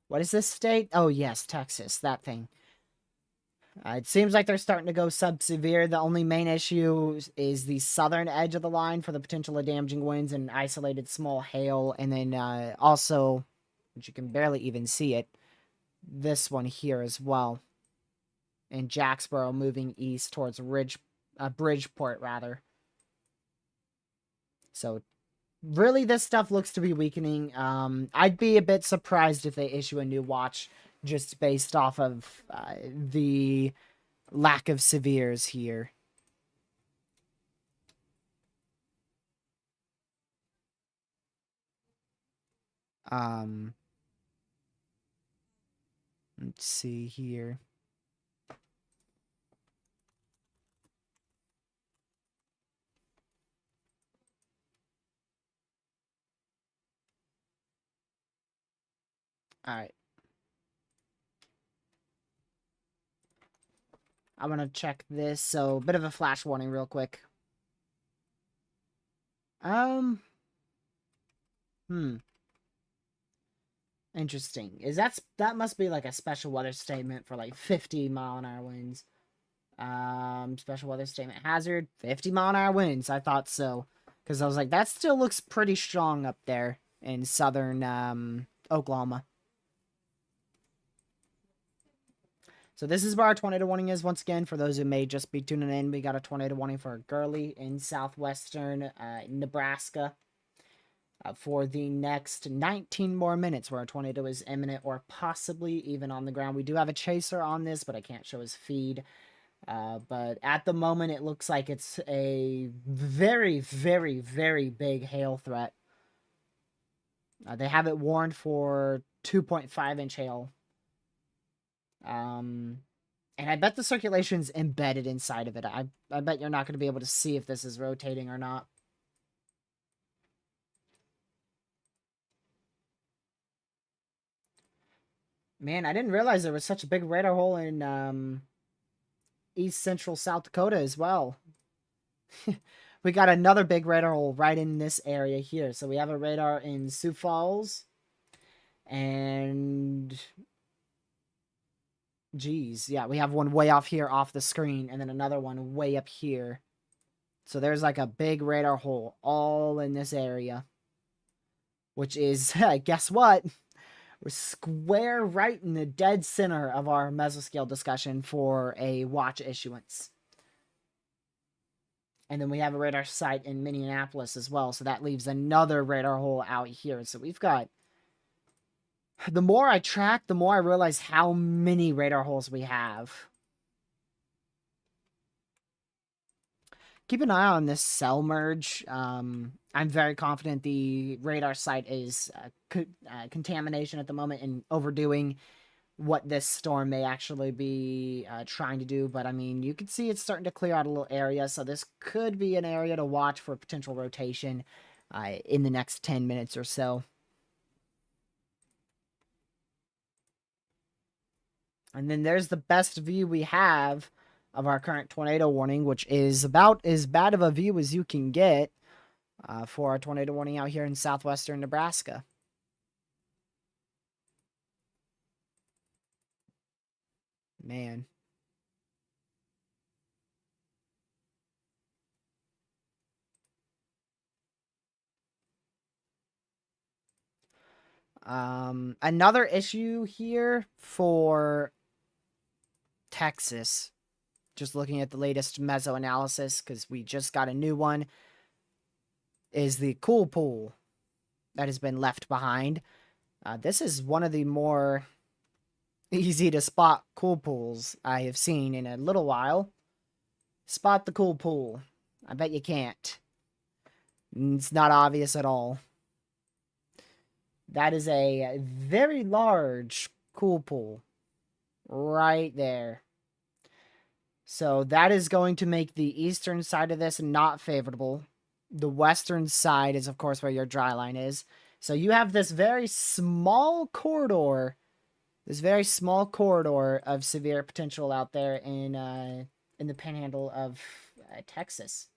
what is this state? Oh, yes, Texas, that thing. It seems like they're starting to go sub-severe. The only main issue is the southern edge of the line for the potential of damaging winds and isolated small hail. And then also, which you can barely even see it, this one here as well. And Jacksboro moving east towards Bridgeport, rather. So really, this stuff looks to be weakening. I'd be a bit surprised if they issue a new watch just based off of the lack of severes here. Let's see here. All right. I'm going to check this. So, bit of a flash warning real quick. Interesting. That must be like a special weather statement for like 50-mile-an-hour winds. Special weather statement hazard, 50-mile-an-hour winds. I thought so. Because I was like, that still looks pretty strong up there in southern Oklahoma. So this is where our tornado warning is. Once again, for those who may just be tuning in, we got a tornado warning for Gurley in southwestern Nebraska for the next 19 more minutes, where a tornado is imminent or possibly even on the ground. We do have a chaser on this, but I can't show his feed. But at the moment, it looks like it's a very, very, very big hail threat. They have it warned for 2.5-inch hail. And I bet the circulation's embedded inside of it. I bet you're not going to be able to see if this is rotating or not. Man, I didn't realize there was such a big radar hole in east central South Dakota as well. We got another big radar hole right in this area here. So we have a radar in Sioux Falls. And geez, yeah, we have one way off here off the screen, and then another one way up here. So there's like a big radar hole all in this area, which is, guess what? We're square right in the dead center of our mesoscale discussion for a watch issuance. And then we have a radar site in Minneapolis as well, so that leaves another radar hole out here. So we've got... The more I track, the more I realize how many radar holes we have. Keep an eye on this cell merge. I'm very confident the radar site is contamination at the moment and overdoing what this storm may actually be trying to do. But, I mean, you can see it's starting to clear out a little area, so this could be an area to watch for potential rotation in the next 10 minutes or so. And then there's the best view we have of our current tornado warning, which is about as bad of a view as you can get for our tornado warning out here in southwestern Nebraska. Man. Another issue here for Texas, just looking at the latest meso analysis, because we just got a new one, is the cool pool that has been left behind. This is one of the more easy to spot cool pools I have seen in a little while. Spot the cool pool. I bet you can't. It's not obvious at all. That is a very large cool pool right there. So that is going to make the eastern side of this not favorable. The western side is, of course, where your dry line is. So you have this very small corridor, of severe potential out there in the panhandle of Texas.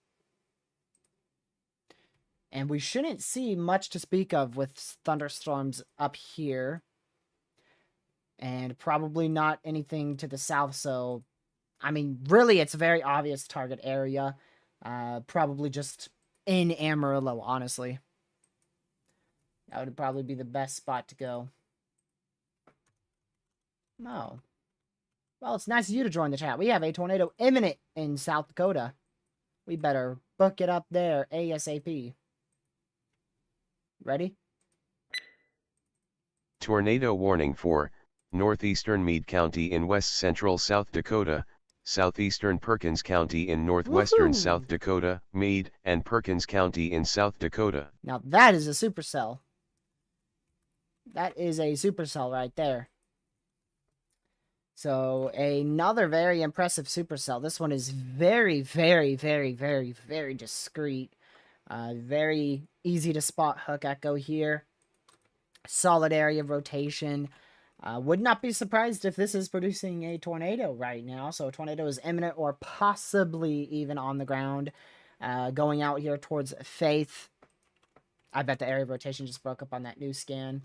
And we shouldn't see much to speak of with thunderstorms up here. And probably not anything to the south, so I mean, really, it's a very obvious target area. Probably just in Amarillo, honestly. That would probably be the best spot to go. No. Well, it's nice of you to join the chat. We have a tornado imminent in South Dakota. We better book it up there ASAP. Ready?
Tornado warning for northeastern Meade County in west central South Dakota, southeastern Perkins County in northwestern South Dakota, Meade and Perkins County in South Dakota.
Now that is a supercell. That is a supercell right there. So another very impressive supercell. This one is very, very, very, very, very discreet. Very easy to spot hook echo here. Solid area of rotation. Would not be surprised if this is producing a tornado right now. So a tornado is imminent or possibly even on the ground. Going out here towards Faith. I bet the area of rotation just broke up on that new scan.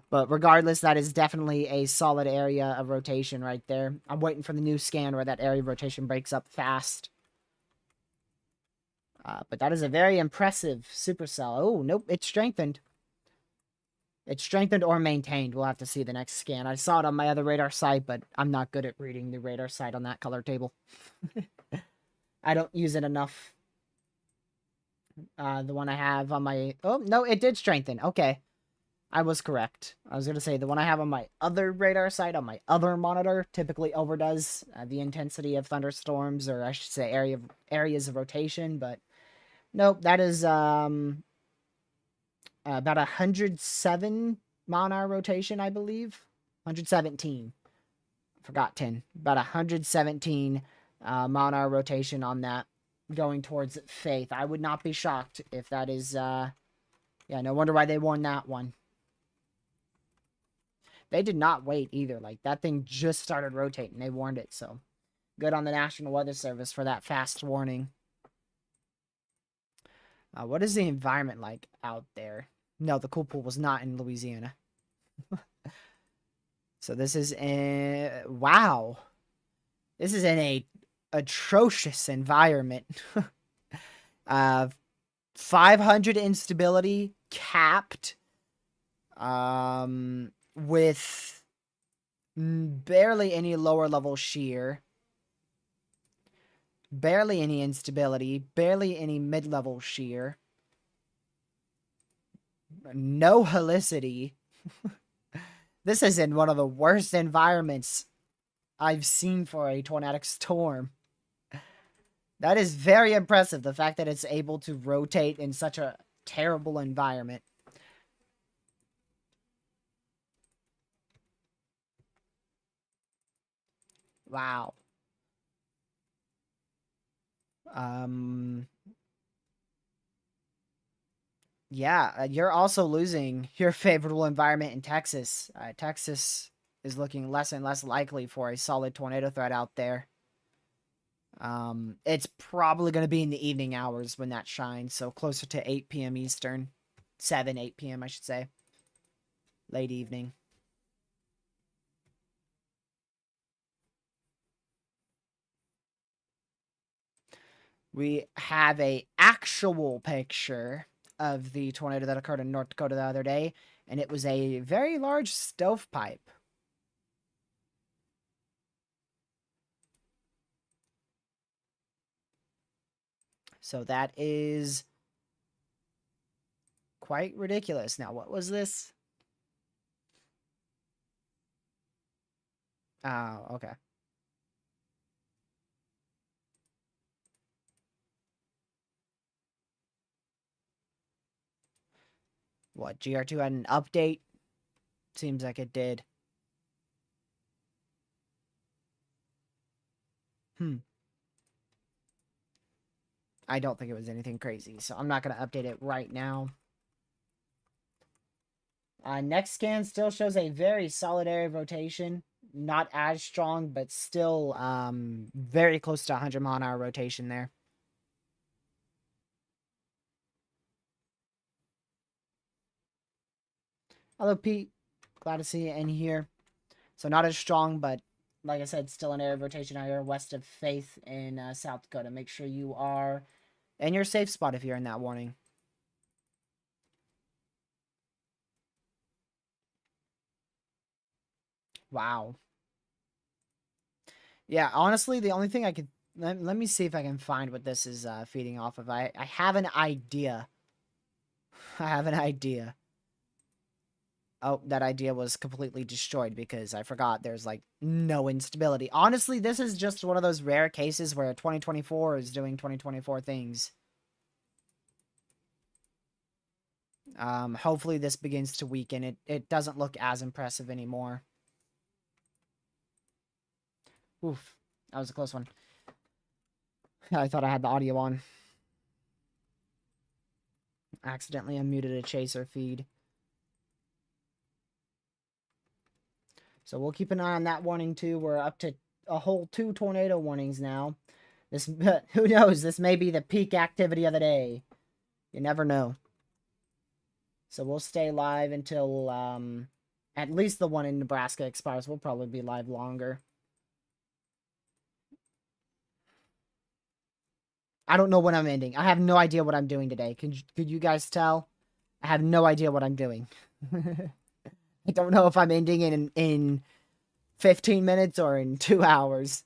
But regardless, that is definitely a solid area of rotation right there. I'm waiting for the new scan where that area of rotation breaks up fast. But that is a very impressive supercell. Oh, nope, it's strengthened. It's strengthened or maintained. We'll have to see the next scan. I saw it on my other radar site, but I'm not good at reading the radar site on that color table. I don't use it enough. The one I have on my... Oh, no, it did strengthen. Okay. I was correct. I was going to say the one I have on my other radar site, on my other monitor, typically overdoes the intensity of thunderstorms, or I should say areas of rotation, but nope, that is about 107 mile-an-hour rotation, I believe. 117. Forgot 10. About 117 mile-an-hour rotation on that going towards Faith. I would not be shocked if that is... yeah, no wonder why they won that one. They did not wait either. Like, that thing just started rotating. They warned it, so good on the National Weather Service for that fast warning. What is the environment like out there? No, the cool pool was not in Louisiana. So this is in... Wow. This is in a atrocious environment. 500 instability, capped. With barely any lower level shear, barely any instability, barely any mid-level shear, no helicity. This is in one of the worst environments I've seen for a tornadic storm. That is very impressive, the fact that it's able to rotate in such a terrible environment. Wow. Yeah, you're also losing your favorable environment in Texas. Texas is looking less and less likely for a solid tornado threat out there. It's probably going to be in the evening hours when that shines, so closer to 8 p.m. Eastern. 8 p.m. I should say. Late evening. We have a actual picture of the tornado that occurred in North Dakota the other day, and it was a very large stovepipe. So that is quite ridiculous. Now, what was this? Oh, okay. What, GR2 had an update? Seems like it did. I don't think it was anything crazy, so I'm not going to update it right now. Next scan still shows a very solid area of rotation. Not as strong, but still very close to 100 mile-an-hour rotation there. Hello, Pete. Glad to see you in here. So not as strong, but like I said, still an area of rotation out here west of Faith in South Dakota. Make sure you are in your safe spot if you're in that warning. Wow. Yeah, honestly, the only thing I could let me see if I can find what this is feeding off of. I have an idea. I have an idea. Oh, that idea was completely destroyed because I forgot there's like no instability. Honestly, this is just one of those rare cases where 2024 is doing 2024 things. Hopefully this begins to weaken. It doesn't look as impressive anymore. Oof, that was a close one. I thought I had the audio on. Accidentally unmuted a chaser feed. So we'll keep an eye on that warning too. We're up to a whole 2 tornado warnings now. This, who knows? This may be the peak activity of the day. You never know. So we'll stay live until at least the one in Nebraska expires. We'll probably be live longer. I don't know when I'm ending. I have no idea what I'm doing today. Could you guys tell? I have no idea what I'm doing. I don't know if I'm ending in 15 minutes or in 2 hours.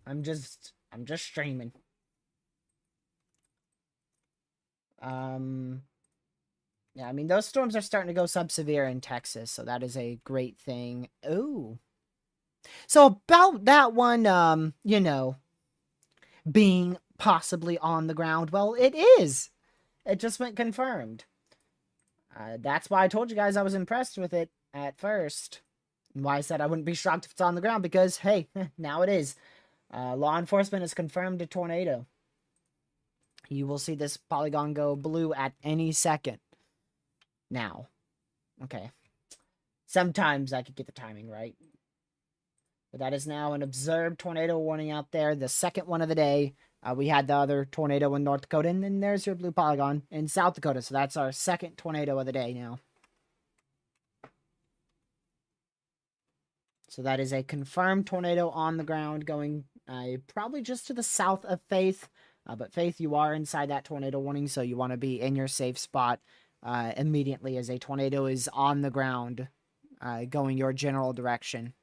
I'm just streaming. Yeah, I mean those storms are starting to go sub-severe in Texas, so that is a great thing. Ooh. So about that one, you know, being possibly on the ground, well, it is. It just went confirmed. That's why I told you guys I was impressed with it at first. And why I said I wouldn't be shocked if it's on the ground, because, hey, now it is. Law enforcement has confirmed a tornado. You will see this polygon go blue at any second. Now. Okay. Sometimes I could get the timing right. But that is now an observed tornado warning out there. The second one of the day. We had the other tornado in North Dakota. And then there's your blue polygon in South Dakota. So that's our second tornado of the day now. So that is a confirmed tornado on the ground going probably just to the south of Faith. But Faith, you are inside that tornado warning. So you want to be in your safe spot immediately as a tornado is on the ground going your general direction.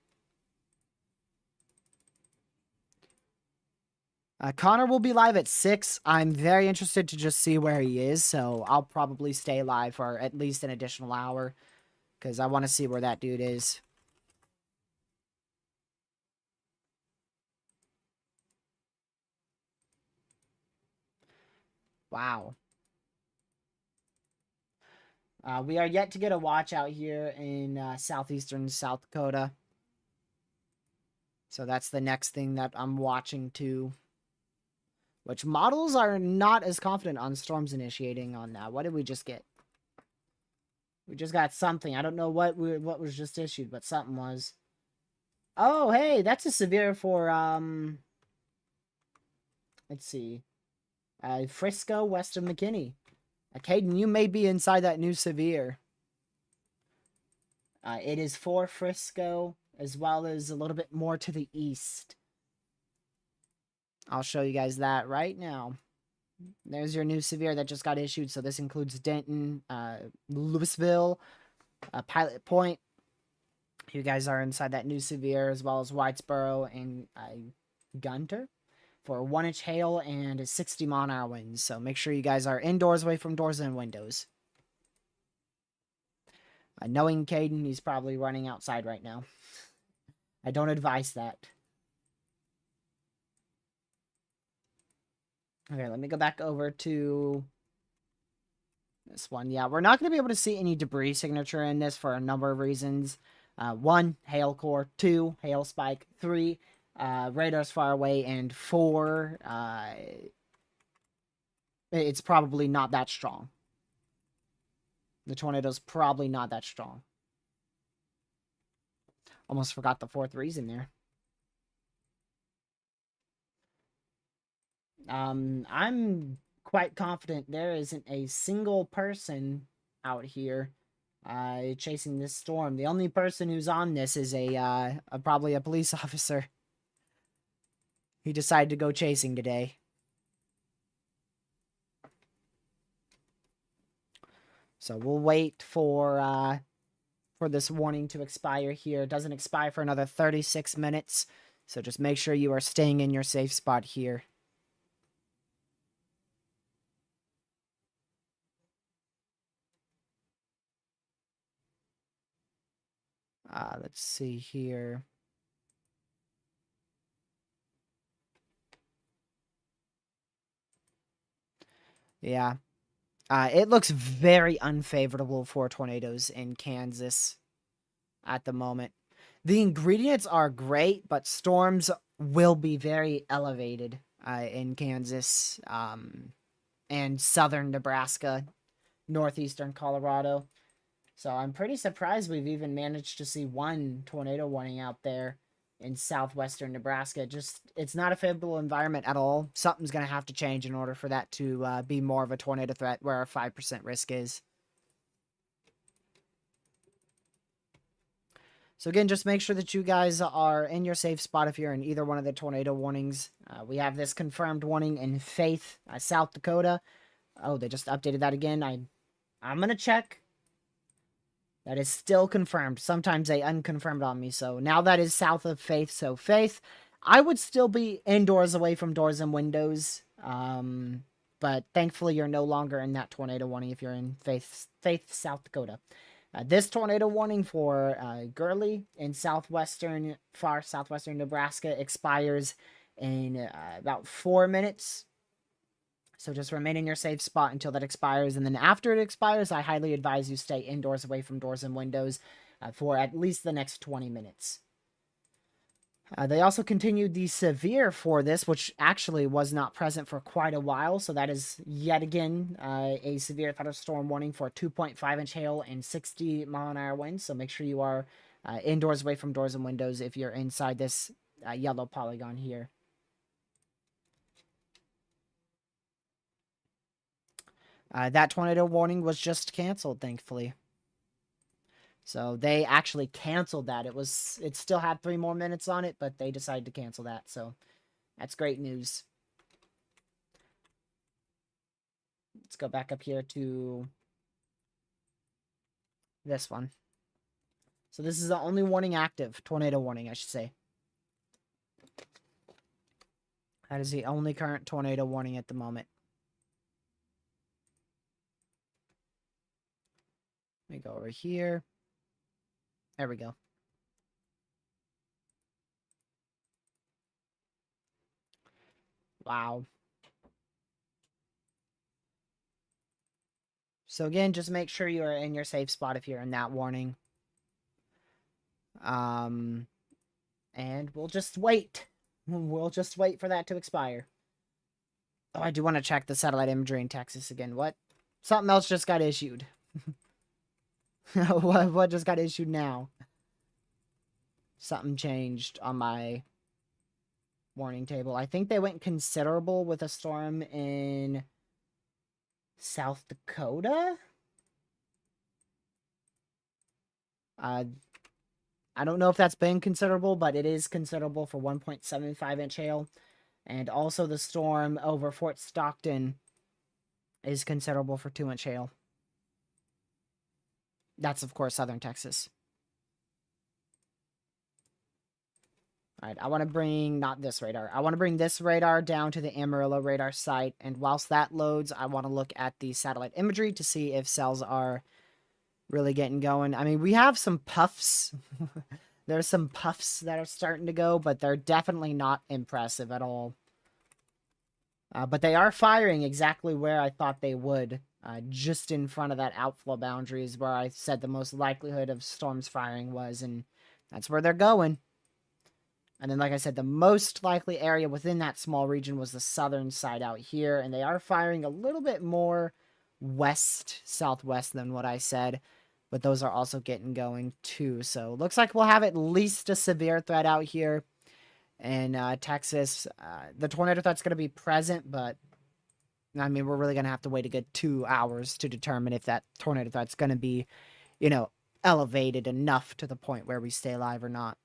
Connor will be live at 6. I'm very interested to just see where he is, so I'll probably stay live for at least an additional hour, because I want to see where that dude is. Wow. We are yet to get a watch out here in southeastern South Dakota. So that's the next thing that I'm watching too. Which models are not as confident on storms initiating on that. What did we just get? We just got something. I don't know what was just issued, but something was. Oh, hey, that's a severe for let's see. Frisco, west of McKinney. Caden, you may be inside that new severe. It is for Frisco, as well as a little bit more to the east. I'll show you guys that right now. There's your new severe that just got issued. So this includes Denton, Louisville, Pilot Point. You guys are inside that new severe, as well as Whitesboro and Gunter for 1-inch hail and 60 mile-an-hour winds. So make sure you guys are indoors, away from doors and windows. Knowing Caden, he's probably running outside right now. I don't advise that. Okay, let me go back over to this one. Yeah, we're not going to be able to see any debris signature in this for a number of reasons. 1, hail core. 2, hail spike. 3, radar's far away. And 4, it's probably not that strong. The tornado's probably not that strong. Almost forgot the 4th reason there. I'm quite confident there isn't a single person out here chasing this storm. The only person who's on this is probably a police officer. He decided to go chasing today. So we'll wait for this warning to expire here. It doesn't expire for another 36 minutes. So just make sure you are staying in your safe spot here. Let's see here. Yeah. It looks very unfavorable for tornadoes in Kansas at the moment. The ingredients are great, but storms will be very elevated in Kansas and southern Nebraska, northeastern Colorado. So I'm pretty surprised we've even managed to see one tornado warning out there in southwestern Nebraska. It's not a favorable environment at all. Something's going to have to change in order for that to be more of a tornado threat where a 5% risk is. So again, just make sure that you guys are in your safe spot if you're in either one of the tornado warnings. We have this confirmed warning in Faith, South Dakota. Oh, they just updated that again. I'm going to check. That is still confirmed. Sometimes they unconfirmed on me. So now that is south of Faith. So Faith, I would still be indoors away from doors and windows. But thankfully you're no longer in that tornado warning if you're in Faith, South Dakota. This tornado warning for Gurley in far southwestern Nebraska expires in about 4 minutes. So just remain in your safe spot until that expires. And then after it expires, I highly advise you stay indoors away from doors and windows for at least the next 20 minutes. They also continued the severe for this, which actually was not present for quite a while. So that is yet again a severe thunderstorm warning for 2.5-inch hail and 60-mile-an-hour winds. So make sure you are indoors away from doors and windows if you're inside this yellow polygon here. That tornado warning was just canceled, thankfully. So they actually canceled that. It still had 3 more minutes on it, but they decided to cancel that. So that's great news. Let's go back up here to this one. So this is the only warning active. Tornado warning, I should say. That is the only current tornado warning at the moment. Let me go over here. There we go. Wow. So again, just make sure you are in your safe spot if you're in that warning. And we'll just wait. We'll just wait for that to expire. Oh, I do want to check the satellite imagery in Texas again. What? Something else just got issued. What just got issued now? Something changed on my warning table. I think they went considerable with a storm in South Dakota. I don't know if that's been considerable, but it is considerable for 1.75-inch hail. And also the storm over Fort Stockton is considerable for 2-inch hail. That's, of course, southern Texas. Alright, I want to bring, not this radar, I want to bring this radar down to the Amarillo radar site, and whilst that loads, I want to look at the satellite imagery to see if cells are really getting going. I mean, we have some puffs. There's some puffs that are starting to go, but they're definitely not impressive at all. But they are firing exactly where I thought they would. Just in front of that outflow boundary is where I said the most likelihood of storms firing was, and that's where they're going. And then, like I said, the most likely area within that small region was the southern side out here, and they are firing a little bit more west-southwest than what I said, but those are also getting going too. So, looks like we'll have at least a severe threat out here in Texas. The tornado threat's going to be present, but I mean, we're really going to have to wait a good 2 hours to determine if that tornado threat's going to be you know, elevated enough to the point where we stay live or not.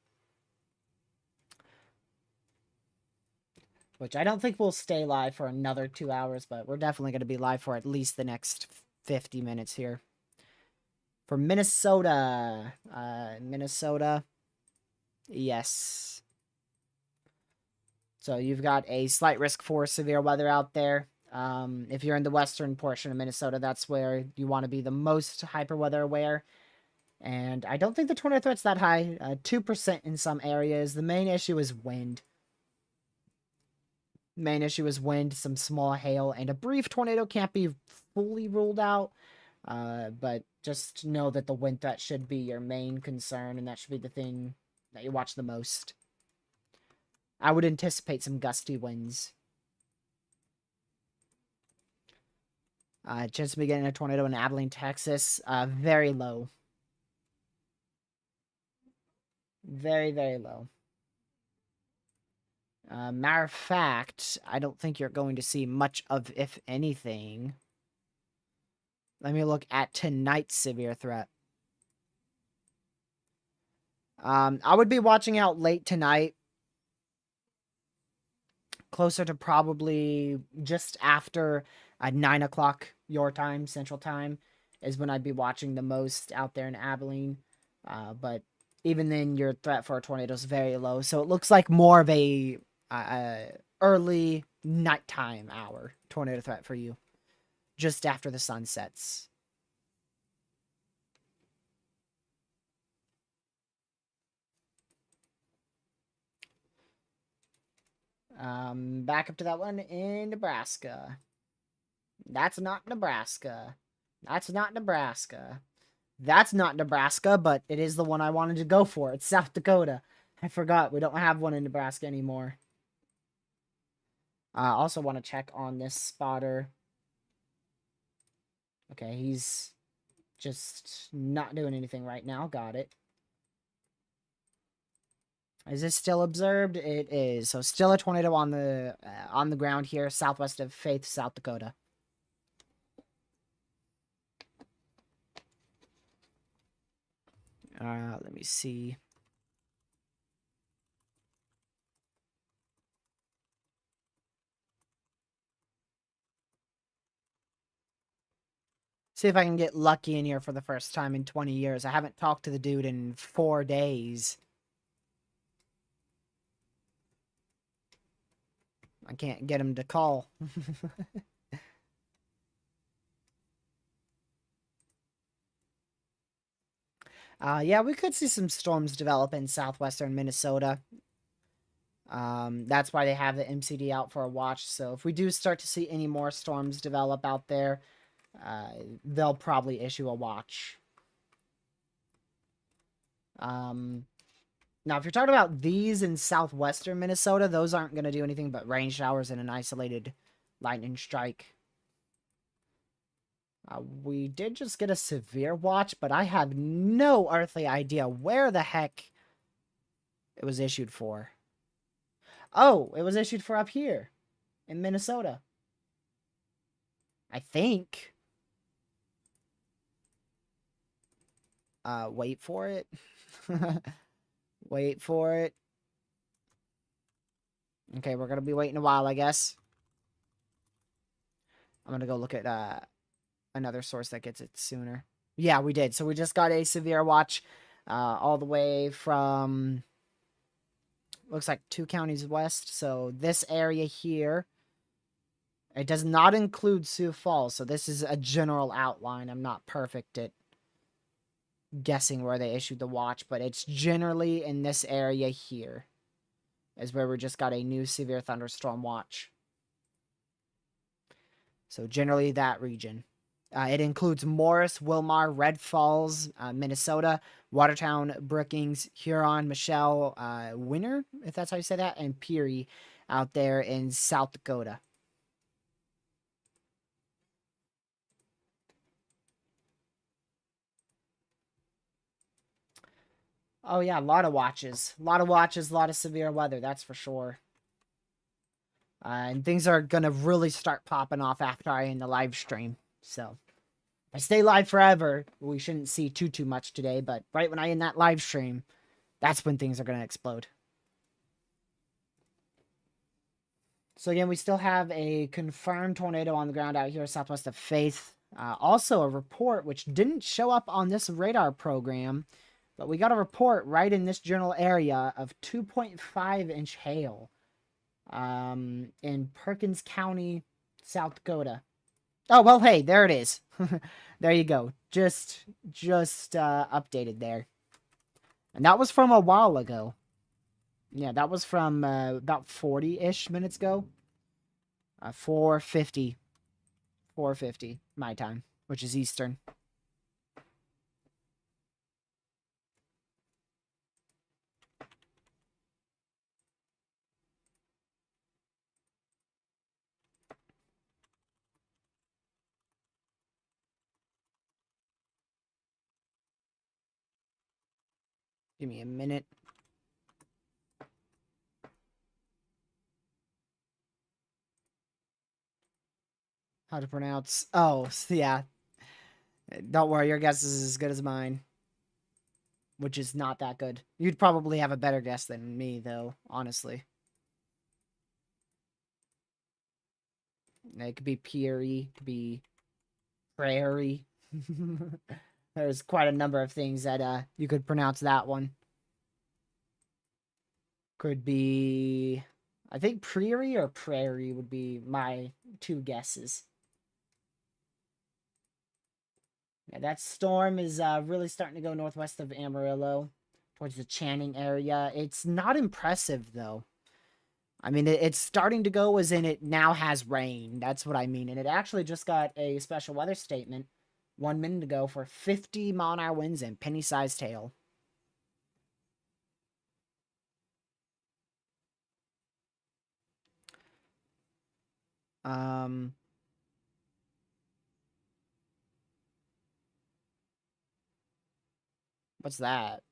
Which I don't think we'll stay live for another 2 hours, but we're definitely going to be live for at least the next 50 minutes here. For Minnesota. Minnesota. Yes. So you've got a slight risk for severe weather out there. If you're in the western portion of Minnesota, that's where you want to be the most hyper weather aware. And I don't think the tornado threat's that high. 2% in some areas. The main issue is wind. Main issue is wind, some small hail, and a brief tornado can't be fully ruled out. But just know that the wind threat should be your main concern, and that should be the thing that you watch the most. I would anticipate some gusty winds. Chance of me getting a tornado in Abilene, Texas, very low. Very, very low. Matter of fact, I don't think you're going to see much of, if anything. Let me look at tonight's severe threat. I would be watching out late tonight. Closer to probably just after 9 o'clock your time, Central Time, is when I'd be watching the most out there in Abilene. But even then, your threat for a tornado is very low. So it looks like more of a early nighttime hour tornado threat for you. Just after the sun sets. Back up to that one in Nebraska. That's not Nebraska. That's not Nebraska. That's not Nebraska, but it is the one I wanted to go for. It's South Dakota. I forgot. We don't have one in Nebraska anymore. I also want to check on this spotter. Okay, he's just not doing anything right now. Got it. Is this still observed? It is. So still a tornado on the ground here, southwest of Faith, South Dakota. Let me see. See if I can get lucky in here for the first time in 20 years. I haven't talked to the dude in 4 days. I can't get him to call. Yeah, we could see some storms develop in southwestern Minnesota. That's why they have the MCD out for a watch. So if we do start to see any more storms develop out there, they'll probably issue a watch. Now, if you're talking about these in southwestern Minnesota, those aren't going to do anything but rain showers and an isolated lightning strike. We did just get a severe watch, but I have no earthly idea where the heck it was issued for. Oh, it was issued for up here in Minnesota. I think. Wait for it. Wait for it. Okay, we're gonna be waiting a while, I guess. I'm gonna go look at another source that gets it sooner. Yeah, we did. So we just got a severe watch all the way from, looks like 2 counties west. So this area here, it does not include Sioux Falls. So this is a general outline. I'm not perfect at guessing where they issued the watch, but it's generally in this area here is where we just got a new severe thunderstorm watch. So generally that region. It includes Morris, Wilmar, Red Falls, Minnesota, Watertown, Brookings, Huron, Michelle, Winter, if that's how you say that, and Peary out there in South Dakota. Oh yeah, a lot of watches. A lot of watches, a lot of severe weather, that's for sure. And things are going to really start popping off after I end the live stream, so... I stay live forever, we shouldn't see too much today, but right when I end that live stream, that's when things are going to explode. So again, we still have a confirmed tornado on the ground out here southwest of Faith. Also a report which didn't show up on this radar program, but we got a report right in this general area of 2.5-inch hail in Perkins County, South Dakota. Oh, well, hey, there it is. There you go. Just updated there. And that was from a while ago. Yeah, that was from about 40-ish minutes ago. 4:50. 4:50 my time, which is Eastern. Give me a minute. How to pronounce? Oh, yeah. Don't worry, your guess is as good as mine. Which is not that good. You'd probably have a better guess than me, though, honestly. It could be Peary, it could be Prairie. There's quite a number of things that you could pronounce that one. Could be, I think Prairie or Prairie would be my two guesses. Yeah, that storm is really starting to go northwest of Amarillo, towards the Channing area. It's not impressive, though. I mean, it's starting to go as in it now has rain. That's what I mean. And it actually just got a special weather statement 1 minute ago for 50-mile-an-hour winds and penny-sized hail. What's that?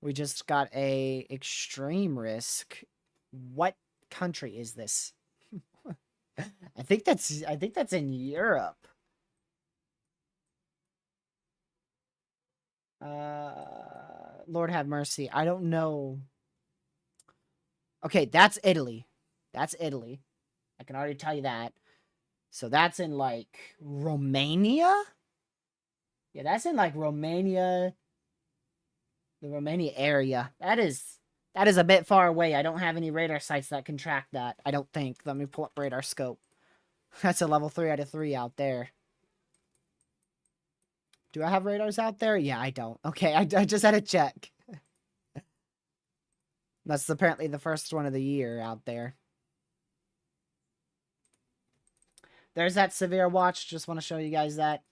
We just got a extreme risk. What country is this? I think that's in Europe. Lord have mercy. I don't know. Okay, that's Italy. That's Italy. I can already tell you that. So that's in like Romania? Yeah, that's in like Romania. The Romania area. That is a bit far away. I don't have any radar sites that can track that. I don't think. Let me pull up radar scope. That's a level 3 out of 3 out there. Do I have radars out there? Yeah, I don't. Okay, I just had to check. That's apparently the first one of the year out there. There's that severe watch. Just want to show you guys that.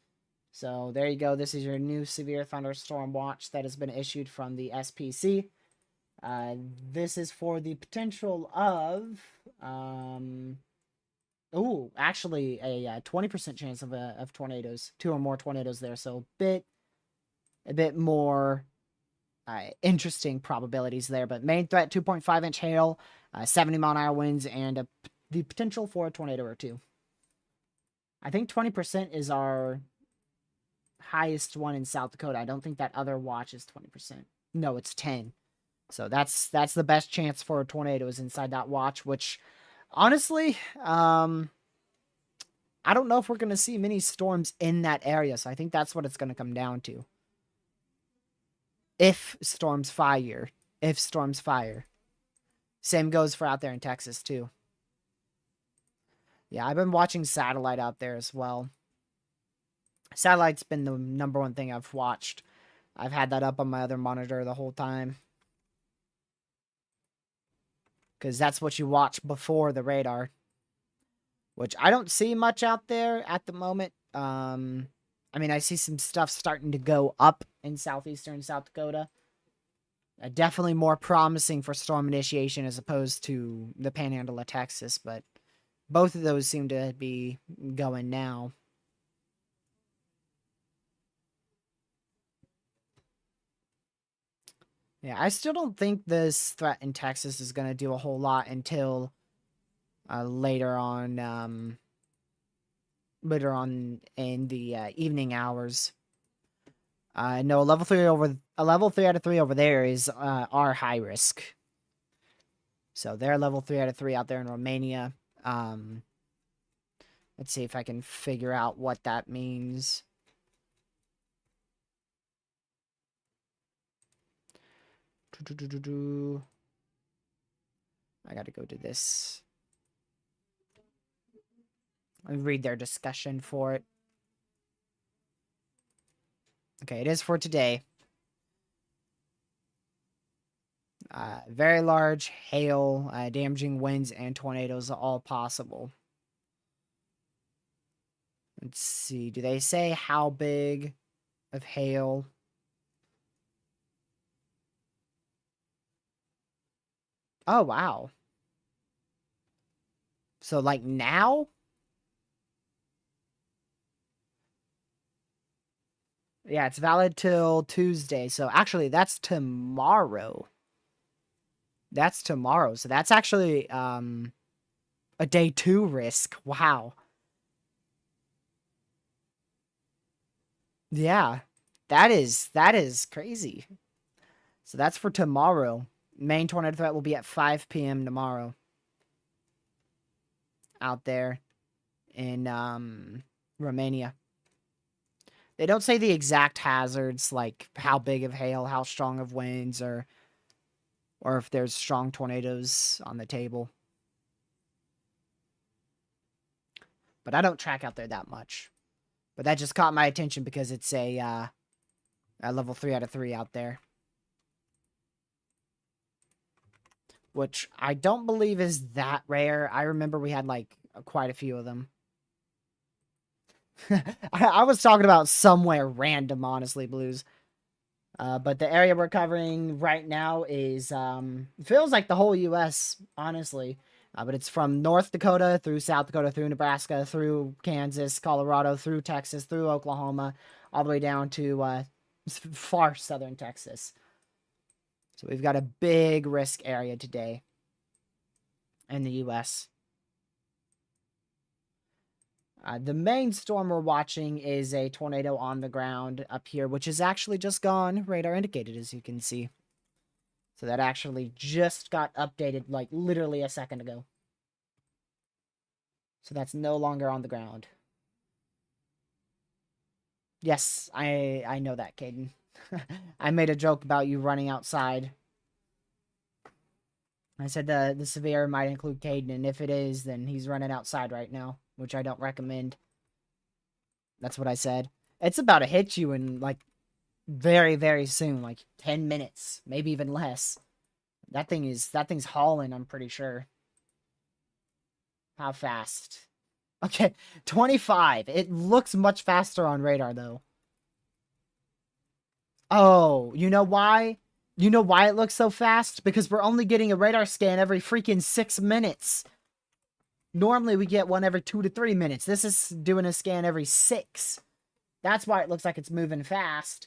So there you go. This is your new severe thunderstorm watch that has been issued from the SPC. This is for the potential of actually a 20% chance of tornadoes, 2 or more tornadoes there. So a bit more interesting probabilities there. But main threat, 2.5-inch hail, 70-mile-an-hour winds, and the potential for a tornado or two. I think 20% is our highest one in South Dakota. I don't think that other watch is 20%. No, it's 10. So that's the best chance for a tornado is inside that watch, which honestly, I don't know if we're going to see many storms in that area. So I think that's what it's going to come down to. If storms fire. If storms fire. Same goes for out there in Texas, too. Yeah, I've been watching satellite out there as well. Satellite's been the #1 thing I've watched. I've had that up on my other monitor the whole time. Because that's what you watch before the radar. Which I don't see much out there at the moment. I mean, I see some stuff starting to go up in southeastern South Dakota. Definitely more promising for storm initiation as opposed to the panhandle of Texas. But both of those seem to be going now. Yeah, I still don't think this threat in Texas is going to do a whole lot until later on later on in the evening hours. No, a level 3 out of 3 over there is our high risk. So they're level 3 out of 3 out there in Romania. Let's see if I can figure out what that means. I gotta go to this. Let me read their discussion for it. Okay, it is for today. Very large hail, damaging winds, and tornadoes are all possible. Let's see. Do they say how big of hail? Oh, wow. So, like now? Yeah, it's valid till Tuesday. So, actually, that's tomorrow. That's tomorrow. So, that's actually a day 2 risk. Wow. Yeah. That is crazy. So, that's for tomorrow. Main tornado threat will be at 5 p.m. tomorrow. Out there in Romania. They don't say the exact hazards, like how big of hail, how strong of winds, or if there's strong tornadoes on the table. But I don't track out there that much. But that just caught my attention because it's a level 3 out of 3 out there. Which I don't believe is that rare. I remember we had, like, quite a few of them. I was talking about somewhere random, honestly, Blues. But the area we're covering right now is, feels like the whole U.S., honestly. But it's from North Dakota through South Dakota, through Nebraska, through Kansas, Colorado, through Texas, through Oklahoma, all the way down to far southern Texas. So we've got a big risk area today in the U.S. The main storm we're watching is a tornado on the ground up here, which is actually just gone, radar indicated, as you can see. So that actually just got updated, like, literally a second ago. So that's no longer on the ground. Yes, I know that, Caden. I made a joke about you running outside. I said the severe might include Caden, and if it is, then he's running outside right now, which I don't recommend. That's what I said. It's about to hit you in, like, very, very soon, like 10 minutes, maybe even less. That thing's hauling, I'm pretty sure. How fast? Okay, 25. It looks much faster on radar, though. Oh, you know why? You know why it looks so fast? Because we're only getting a radar scan every freaking 6 minutes. Normally, we get one every 2 to 3 minutes. This is doing a scan every 6. That's why it looks like it's moving fast.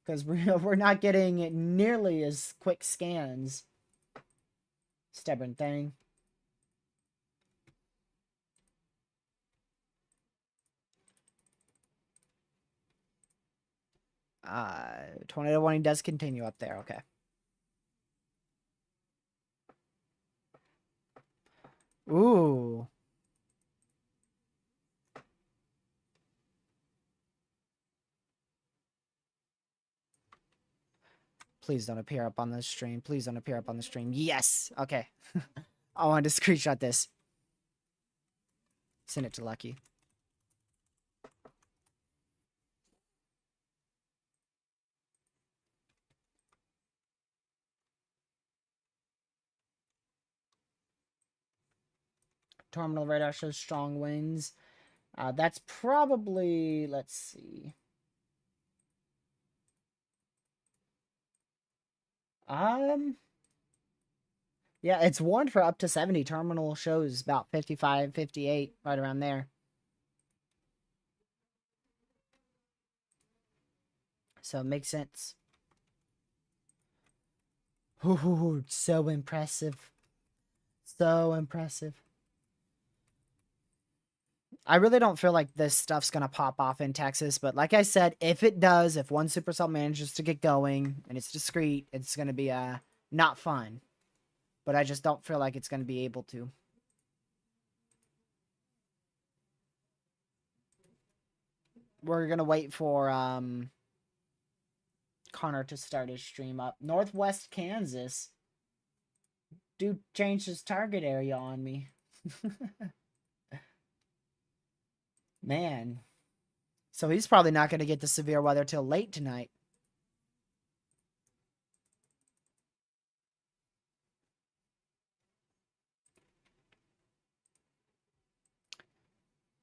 Because we're not getting nearly as quick scans. Stubborn thing. Tornado warning does continue up there. Okay. Ooh. Please don't appear up on the stream. Please don't appear up on the stream. Yes. Okay. I wanted to screenshot this. Send it to Lucky. Terminal radar shows strong winds. That's probably, let's see. Yeah, it's warned for up to 70. Terminal shows about 55, 58, right around there. So it makes sense. Ooh, so impressive. So impressive. I really don't feel like this stuff's gonna pop off in Texas, but like I said, if it does, if one supercell manages to get going and it's discreet, it's gonna be not fun. But I just don't feel like it's gonna be able to. We're gonna wait for Connor to start his stream up. Northwest Kansas. Dude changed his target area on me. Man. So he's probably not going to get the severe weather till late tonight.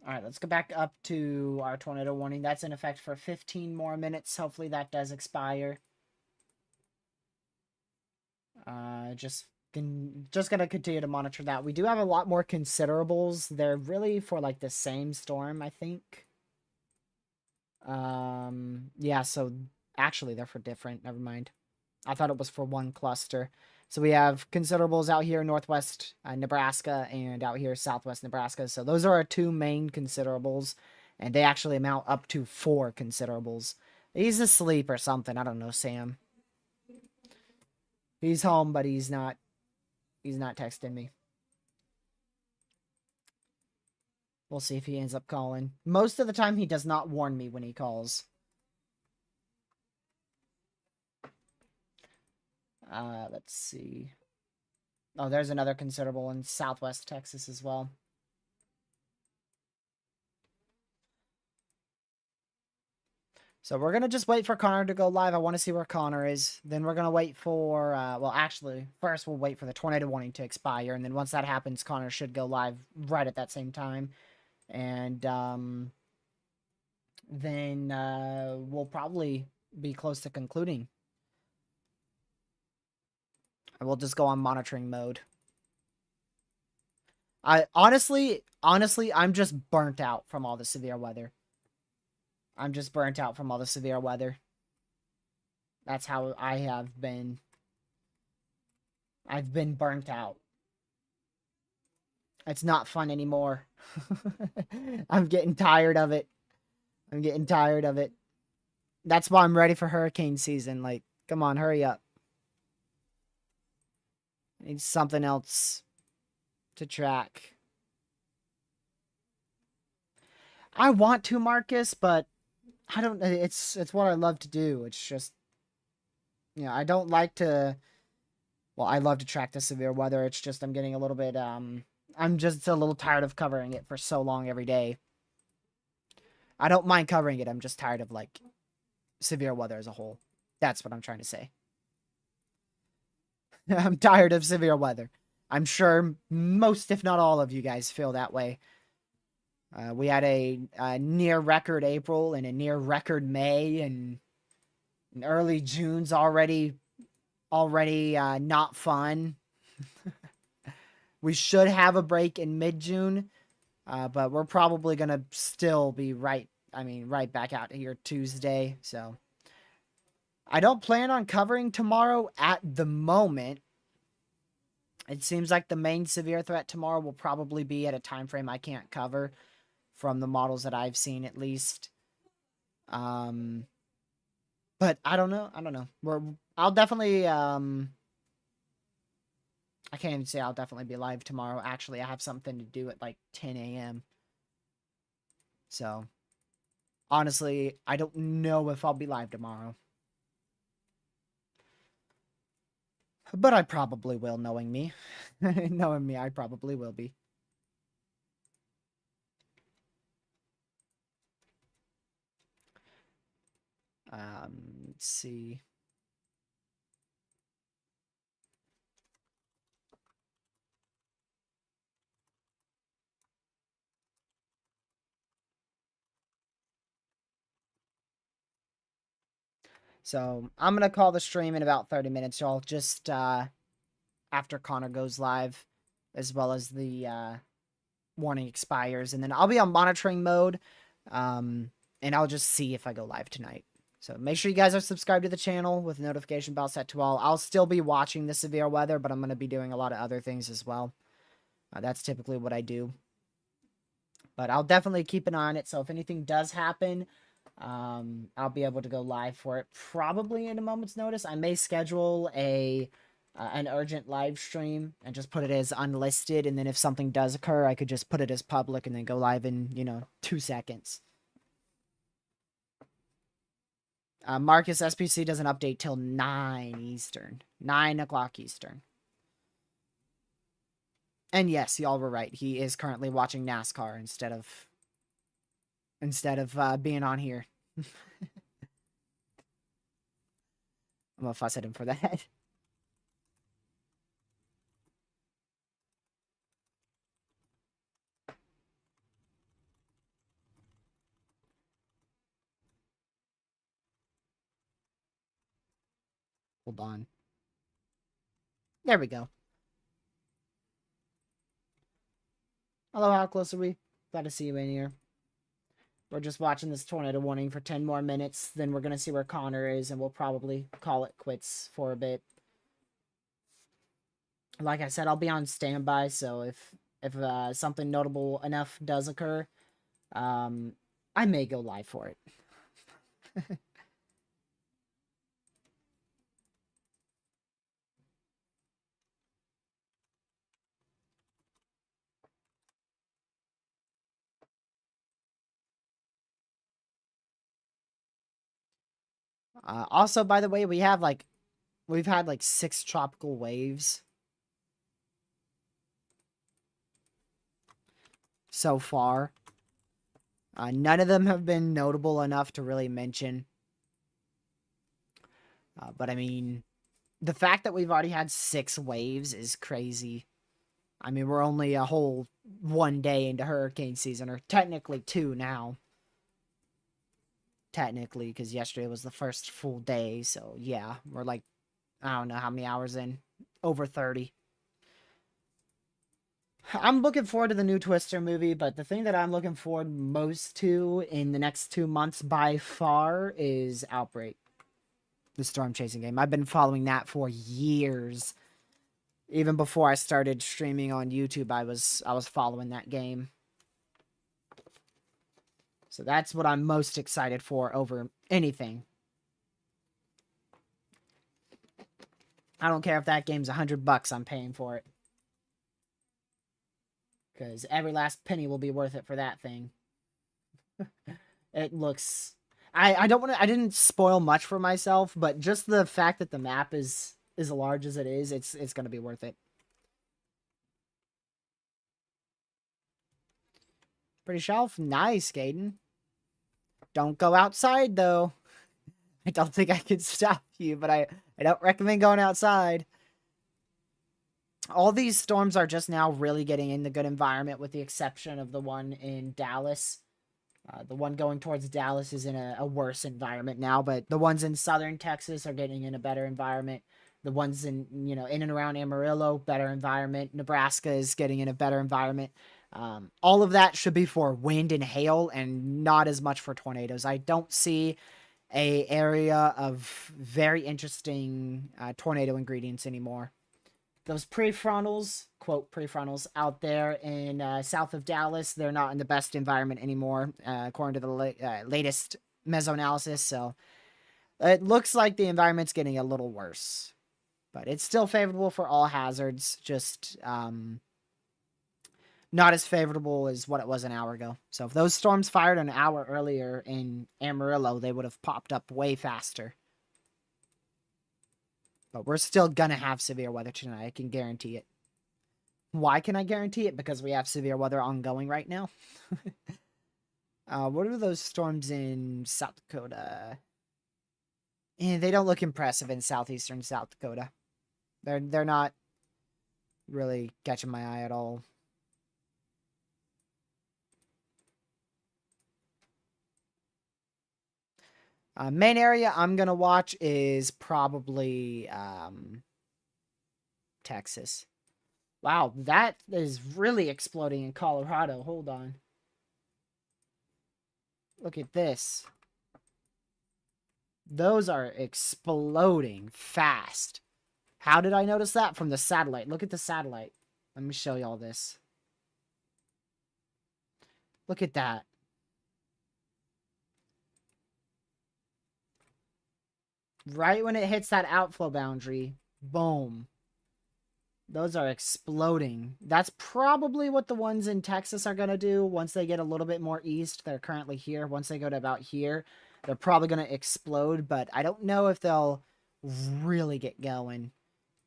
All right, let's go back up to our tornado warning. That's in effect for 15 more minutes. Hopefully that does expire. Just gonna continue to monitor that. We do have a lot more considerables. They're really for like the same storm, I think. Yeah, so actually they're for different. Never mind. I thought it was for one cluster. So we have considerables out here in northwest Nebraska and out here southwest Nebraska. So those are our two main considerables, and they actually amount up to 4 considerables. He's asleep or something. I don't know, Sam. He's home, but he's not texting me. We'll see if he ends up calling. Most of the time, he does not warn me when he calls. Let's see. Oh, there's another considerable in southwest Texas as well. So we're going to just wait for Connor to go live. I want to see where Connor is. Then we're going to wait for, well, actually, first we'll wait for the tornado warning to expire. And then once that happens, Connor should go live right at that same time. And then we'll probably be close to concluding. And we'll just go on monitoring mode. Honestly, I'm just burnt out from all the severe weather. That's how I have been. I've been burnt out. It's not fun anymore. I'm getting tired of it. That's why I'm ready for hurricane season. Like, come on, hurry up. I need something else to track. I want to, Marcus, but I don't. It's what I love to do. It's just, you know, I don't like to. Well, I love to track the severe weather. It's just I'm getting a little bit. I'm just a little tired of covering it for so long every day. I don't mind covering it. I'm just tired of like severe weather as a whole. That's what I'm trying to say. I'm tired of severe weather. I'm sure most, if not all of you guys feel that way. We had a near record April and a near record May, and early June's already not fun. We should have a break in mid-June, but we're probably gonna still be right back out here Tuesday. So I don't plan on covering tomorrow at the moment. It seems like the main severe threat tomorrow will probably be at a time frame I can't cover from the models that I've seen, at least. But I don't know. I'll definitely I can't even say I'll definitely be live tomorrow. Actually, I have something to do at like 10 a.m. So honestly, I don't know if I'll be live tomorrow. But I probably will, knowing me. Knowing me, I probably will be. Let's see. So I'm going to call the stream in about 30 minutes, y'all, just after Connor goes live, as well as the warning expires. And then I'll be on monitoring mode, and I'll just see if I go live tonight. So make sure you guys are subscribed to the channel with notification bell set to all. I'll still be watching the severe weather, but I'm going to be doing a lot of other things as well. That's typically what I do. But I'll definitely keep an eye on it. So if anything does happen, I'll be able to go live for it probably in a moment's notice. I may schedule an urgent live stream and just put it as unlisted, and then if something does occur, I could just put it as public and then go live in 2 seconds. Marcus SPC doesn't update till 9 Eastern. 9 o'clock Eastern. And yes, y'all were right. He is currently watching NASCAR instead of being on here. I'm gonna fuss at him for that. Hold on. There we go. Hello, how close are we? Glad to see you in here. We're just watching this tornado warning for 10 more minutes. Then we're going to see where Connor is, and we'll probably call it quits for a bit. Like I said, I'll be on standby, so if something notable enough does occur, I may go live for it. Also, by the way, we've had like 6 tropical waves so far. None of them have been notable enough to really mention. But I mean, the fact that we've already had 6 waves is crazy. I mean, we're only a whole 1 day into hurricane season, or technically 2 now. Technically, because yesterday was the first full day, so yeah, we're like, I don't know how many hours in. Over 30. I'm looking forward to the new Twister movie, but the thing that I'm looking forward most to in the next 2 months by far is Outbreak. The storm chasing game. I've been following that for years. Even before I started streaming on YouTube, I was following that game. So that's what I'm most excited for over anything. I don't care if that game's $100, I'm paying for it. Because every last penny will be worth it for that thing. It looks... I don't want to... I didn't spoil much for myself, but just the fact that the map is as large as it is, it's going to be worth it. Pretty shelf. Nice, Gaiden. Don't go outside, though. I don't think I can stop you, but I don't recommend going outside. All these storms are just now really getting in the good environment, with the exception of the one in Dallas. The one going towards Dallas is in a worse environment now, but the ones in southern Texas are getting in a better environment. The ones in and around Amarillo, better environment. Nebraska is getting in a better environment. All of that should be for wind and hail and not as much for tornadoes. I don't see a area of very interesting tornado ingredients anymore. Those prefrontals, quote prefrontals, out there in south of Dallas, they're not in the best environment anymore, according to the latest mesoanalysis. So it looks like the environment's getting a little worse. But it's still favorable for all hazards, just not as favorable as what it was an hour ago. So if those storms fired an hour earlier in Amarillo, they would have popped up way faster. But we're still gonna have severe weather tonight. I can guarantee it. Why can I guarantee it? Because we have severe weather ongoing right now. What are those storms in South Dakota? They don't look impressive in southeastern South Dakota. They're not really catching my eye at all. Main area I'm gonna watch is probably Texas. Wow, that is really exploding in Colorado. Hold on. Look at this. Those are exploding fast. How did I notice that? From the satellite. Look at the satellite. Let me show y'all this. Look at that. Right when it hits that outflow boundary, boom. Those are exploding. That's probably what the ones in Texas are going to do once they get a little bit more east. They're currently here. Once they go to about here, they're probably going to explode, but I don't know if they'll really get going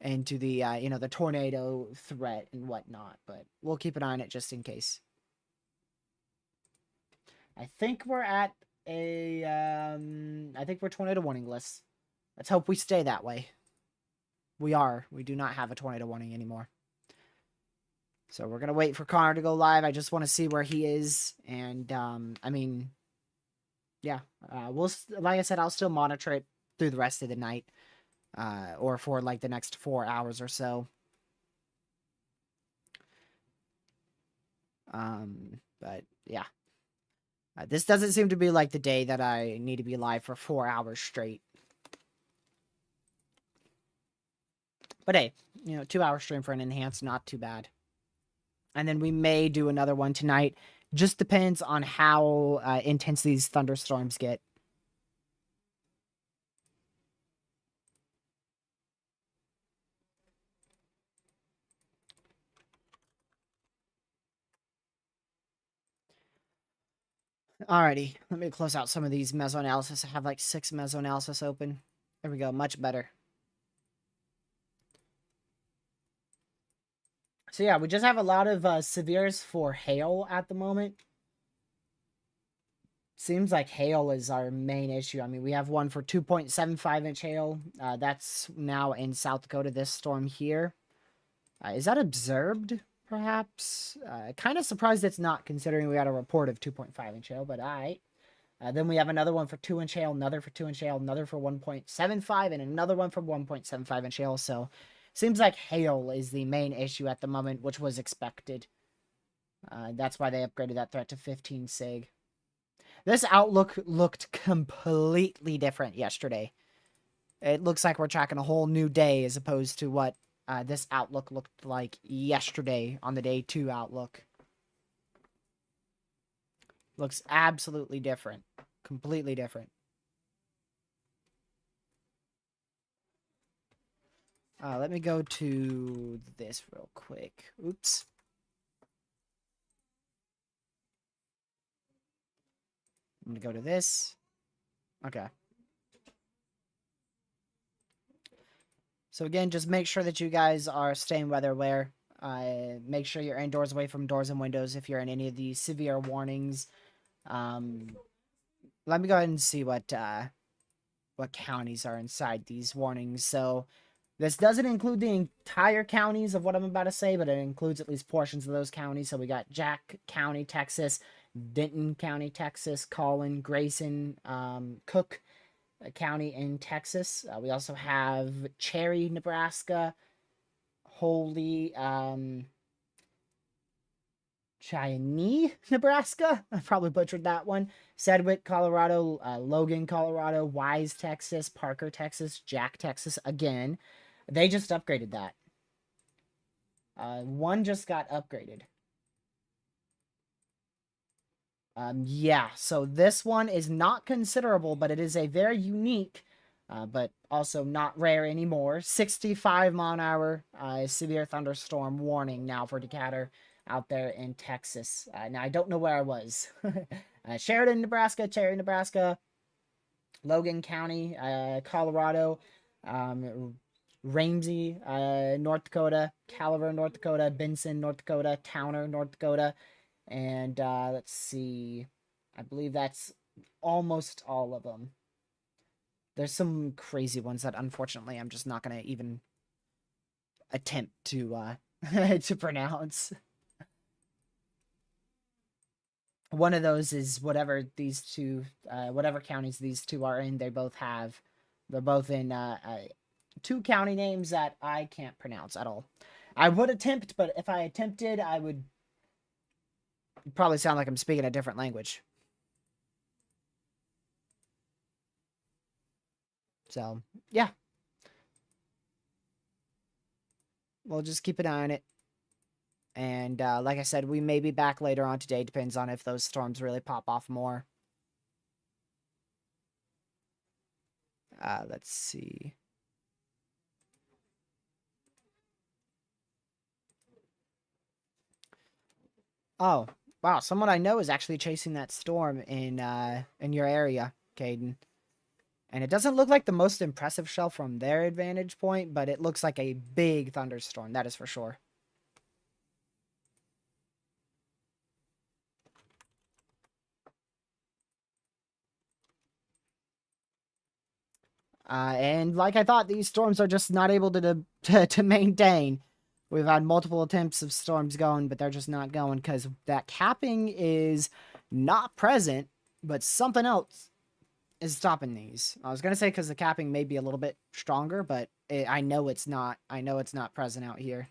into the, the tornado threat and whatnot, but we'll keep an eye on it just in case. I think we're at I think we're tornado warning list. Let's hope we stay that way. We are. We do not have a tornado warning anymore. So we're going to wait for Connor to go live. I just want to see where he is. And, I mean, yeah. Like I said, I'll still monitor it through the rest of the night. Or for, like, the next 4 hours or so. But, yeah. This doesn't seem to be, like, the day that I need to be live for 4 hours straight. But hey, 2-hour stream for an enhanced, not too bad. And then we may do another one tonight. Just depends on how intense these thunderstorms get. Alrighty, let me close out some of these mesoanalysis. I have like 6 mesoanalysis open. There we go, much better. So yeah, we just have a lot of severes for hail at the moment. Seems like hail is our main issue. I mean, we have one for 2.75-inch hail. That's now in South Dakota, this storm here. Is that observed, perhaps? Kind of surprised it's not, considering we had a report of 2.5-inch hail, but alright. Then we have another one for 2-inch hail, another for 2-inch hail, another for 1.75, and another one for 1.75-inch hail. So, seems like hail is the main issue at the moment, which was expected. That's why they upgraded that threat to 15 sig. This outlook looked completely different yesterday. It looks like we're tracking a whole new day as opposed to what this outlook looked like yesterday on the day 2 outlook. Looks absolutely different. Completely different. Let me go to this real quick. Oops. I'm going to go to this. Okay. So again, just make sure that you guys are staying weather aware. Make sure you're indoors away from doors and windows if you're in any of these severe warnings. Let me go ahead and see what counties are inside these warnings. So this doesn't include the entire counties of what I'm about to say, but it includes at least portions of those counties. So we got Jack County, Texas, Denton County, Texas, Collin, Grayson, Cook County in Texas. We also have Cherry, Nebraska, Holy, Cheyenne, Nebraska. I probably butchered that one. Sedgwick, Colorado, Logan, Colorado, Wise, Texas, Parker, Texas, Jack, Texas. Again, they just upgraded that. One just got upgraded. Yeah, so this one is not considerable, but it is a very unique, but also not rare anymore. 65-mile-an-hour severe thunderstorm warning now for Decatur out there in Texas. Now, I don't know where I was. Sheridan, Nebraska, Cherry, Nebraska, Logan County, Colorado, Ramsey, North Dakota, Calaver, North Dakota, Benson, North Dakota, Towner, North Dakota, and let's see, I believe that's almost all of them. There's some crazy ones that unfortunately I'm just not going to even attempt to to pronounce. One of those is whatever these two, whatever counties these two are in, they both have. They're both in 2 county names that I can't pronounce at all. I would attempt, but if I attempted, I would probably sound like I'm speaking a different language. So, yeah. We'll just keep an eye on it. And like I said, we may be back later on today. Depends on if those storms really pop off more. Let's see. Oh, wow. Someone I know is actually chasing that storm in your area, Caden. And it doesn't look like the most impressive shell from their advantage point, but it looks like a big thunderstorm. That is for sure. And like I thought, these storms are just not able to maintain. We've had multiple attempts of storms going, but they're just not going because that capping is not present, but something else is stopping these. I was gonna say because the capping may be a little bit stronger, but I know it's not. I know it's not present out here.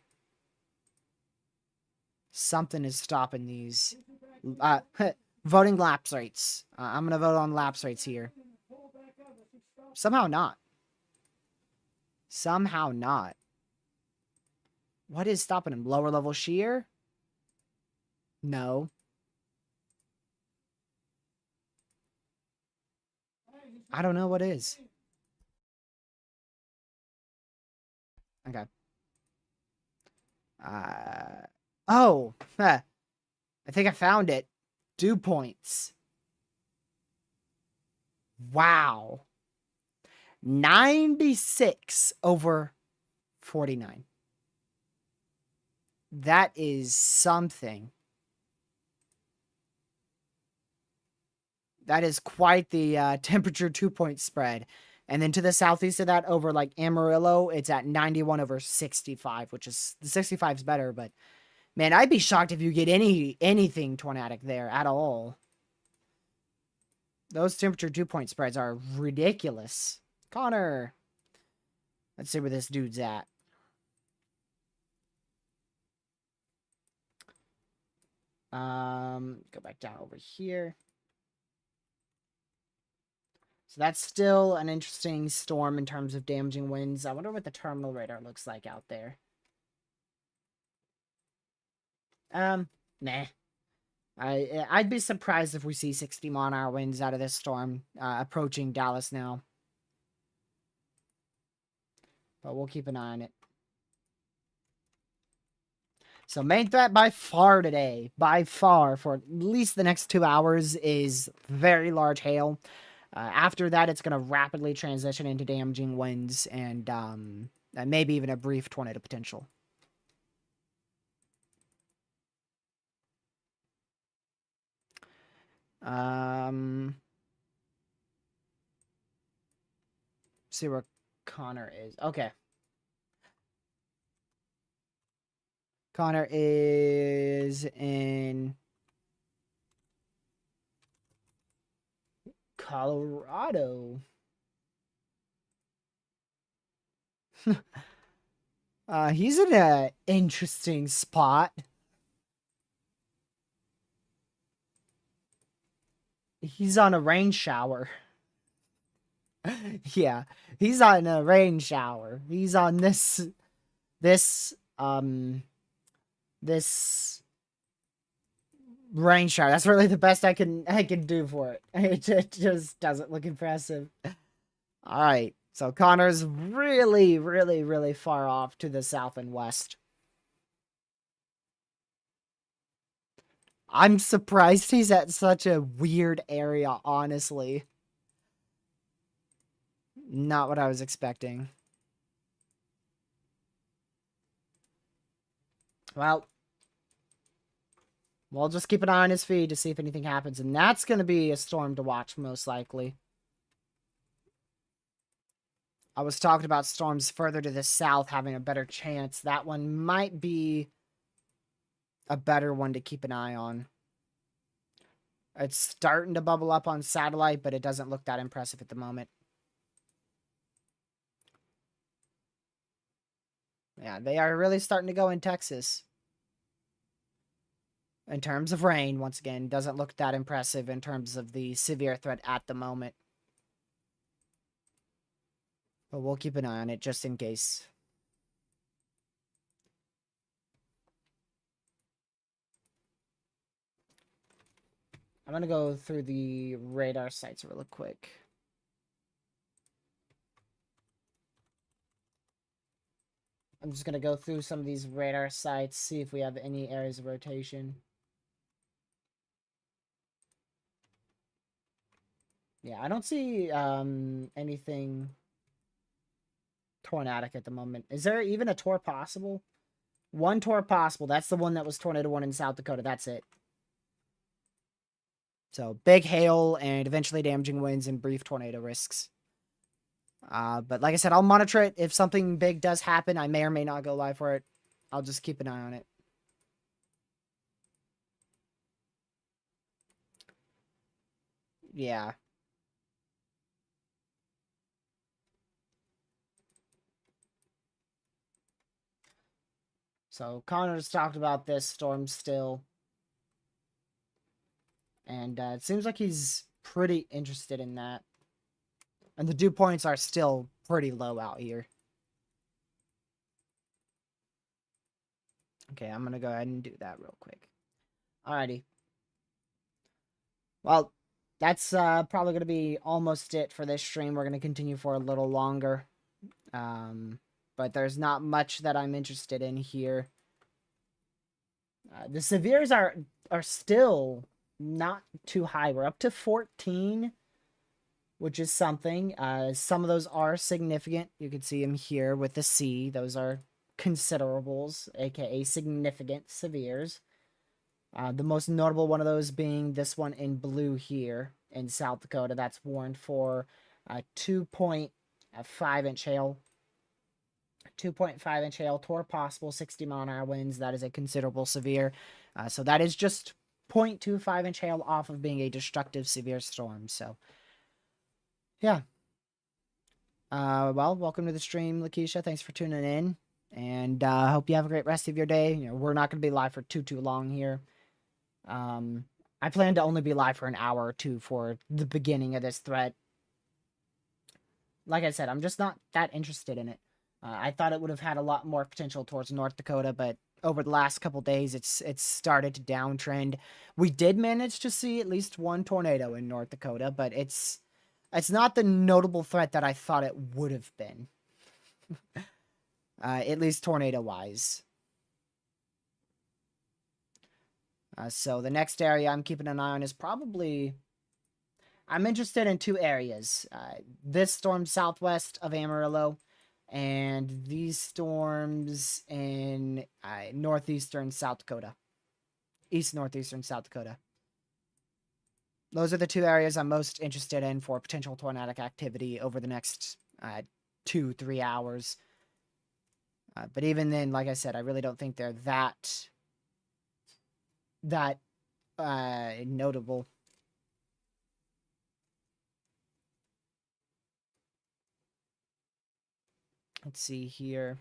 Something is stopping these. Voting lapse rates. I'm gonna vote on lapse rates here. Somehow not. Somehow not. What is stopping him? Lower level shear? No. I don't know what is. Okay. Oh. Huh. I think I found it. Dew points. Wow. 96 over 49. That is something. That is quite the temperature 2-point spread. And then to the southeast of that, over like Amarillo, it's at 91 over 65, which is the 65 is better. But man, I'd be shocked if you get anything tornadic there at all. Those temperature 2-point spreads are ridiculous. Connor, let's see where this dude's at. Go back down over here. So that's still an interesting storm in terms of damaging winds. I wonder what the terminal radar looks like out there. Nah. I'd be surprised if we see 60-mile-an-hour winds out of this storm approaching Dallas now. But we'll keep an eye on it. So main threat by far today, by far, for at least the next 2 hours, is very large hail. After that, it's going to rapidly transition into damaging winds and maybe even a brief tornado potential. See where Connor is. Okay. Connor is in Colorado. He's in an interesting spot. He's on a rain shower. Yeah, he's on a rain shower. He's on this rain shower. That's really the best I can do for it. It just doesn't look impressive. All right. So Connor's really, really, really far off to the south and west. I'm surprised he's at such a weird area, honestly. Not what I was expecting. Well, we'll just keep an eye on his feed to see if anything happens, and that's going to be a storm to watch, most likely. I was talking about storms further to the south having a better chance. That one might be a better one to keep an eye on. It's starting to bubble up on satellite, but it doesn't look that impressive at the moment. Yeah, they are really starting to go in Texas. In terms of rain, once again, doesn't look that impressive in terms of the severe threat at the moment. But we'll keep an eye on it just in case. I'm gonna go through the radar sites real quick. I'm just gonna go through some of these radar sites, see if we have any areas of rotation. Yeah, I don't see anything tornadic at the moment. Is there even a tour possible? One tour possible. That's the one that was Tornado 1 in South Dakota. That's it. So big hail and eventually damaging winds and brief tornado risks. But like I said, I'll monitor it. If something big does happen, I may or may not go live for it. I'll just keep an eye on it. Yeah. So Connor's talked about this storm still. And it seems like he's pretty interested in that. And the dew points are still pretty low out here. Okay, I'm going to go ahead and do that real quick. Alrighty. Well, that's probably going to be almost it for this stream. We're going to continue for a little longer. But there's not much that I'm interested in here. The severes are still not too high. We're up to 14, which is something. Some of those are significant. You can see them here with the C. Those are considerables, aka significant severes. The most notable one of those being this one in blue here in South Dakota. That's warned for 2.5-inch hail. 2.5-inch hail, tour possible, 60-mile-an-hour winds. That is a considerable severe. So that is just 0.25-inch hail off of being a destructive severe storm. So, yeah. Well, welcome to the stream, Lakeisha. Thanks for tuning in. And I hope you have a great rest of your day. You know, we're not going to be live for too long here. I plan to only be live for an hour or two for the beginning of this threat. Like I said, I'm just not that interested in it. I thought it would have had a lot more potential towards North Dakota, but over the last couple days, it's started to downtrend. We did manage to see at least one tornado in North Dakota, but it's not the notable threat that I thought it would have been. At least tornado-wise. So the next area I'm keeping an eye on is probably... I'm interested in two areas. This storm southwest of Amarillo, and these storms in northeastern South Dakota. East northeastern South Dakota. Those are the two areas I'm most interested in for potential tornadic activity over the next 2-3 hours. But even then, like I said, I really don't think they're that notable. Let's see here.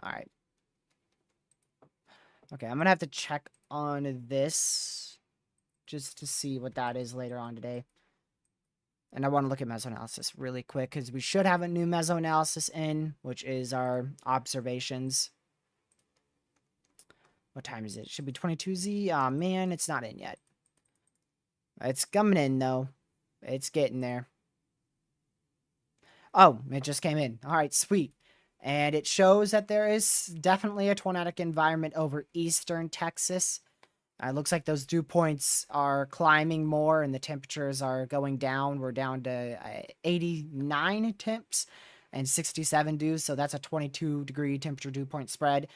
All right. Okay, I'm going to have to check on this just to see what that is later on today. And I want to look at mesoanalysis really quick because we should have a new mesoanalysis in, which is our observations. What time is it? Should be 22Z. Aw, man, it's not in yet. It's coming in, though. It's getting there. Oh, it just came in. All right, sweet. And it shows that there is definitely a tornadic environment over eastern Texas. It looks like those dew points are climbing more and the temperatures are going down. We're down to 89 temps and 67 dews, so that's a 22-degree temperature dew point spread.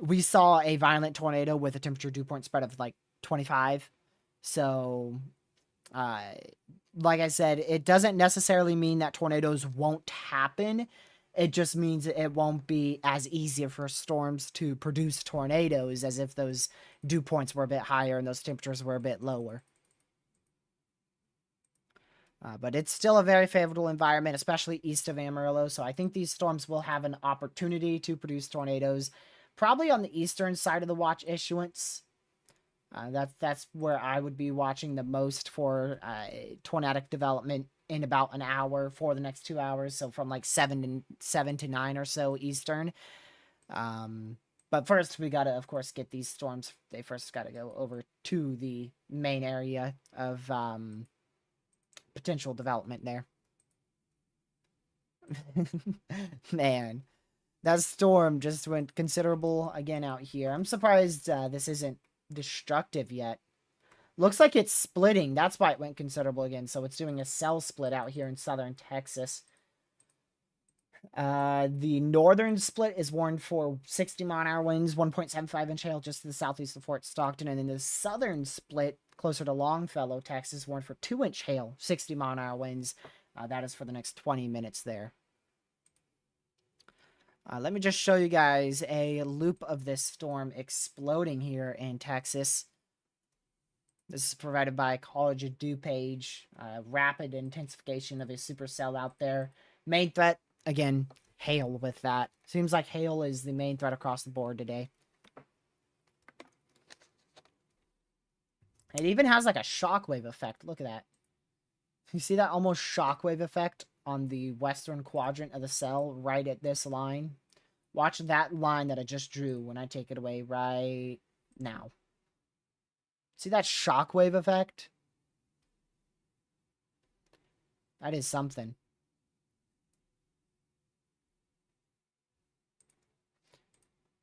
We saw a violent tornado with a temperature dew point spread of like 25. So, like I said, it doesn't necessarily mean that tornadoes won't happen. It just means it won't be as easy for storms to produce tornadoes as if those dew points were a bit higher and those temperatures were a bit lower. But it's still a very favorable environment, especially east of Amarillo. So I think these storms will have an opportunity to produce tornadoes, probably on the eastern side of the watch issuance. That's where I would be watching the most for tornadic development in about an hour for the next 2 hours. So from like 7 to 9 or so Eastern. But first we gotta, of course, get these storms. They first gotta go over to the main area of potential development there. Man, that storm just went considerable again out here. I'm surprised this isn't destructive yet. Looks like it's splitting. That's why it went considerable again. So it's doing a cell split out here in southern Texas. The northern split is warned for 60-mile-an-hour winds, 1.75 inch hail just to the southeast of Fort Stockton. And then the southern split, closer to Longfellow, Texas, warned for 2-inch hail, 60-mile-an-hour winds. That is for the next 20 minutes there. Let me just show you guys a loop of this storm exploding here in Texas. This is provided by College of DuPage. Rapid intensification of a supercell out there. Main threat, again, hail with that. Seems like hail is the main threat across the board today. It even has like a shockwave effect. Look at that. You see that almost shockwave effect on the western quadrant of the cell right at this line? Watch that line that I just drew when I take it away right now. See that shockwave effect? That is something.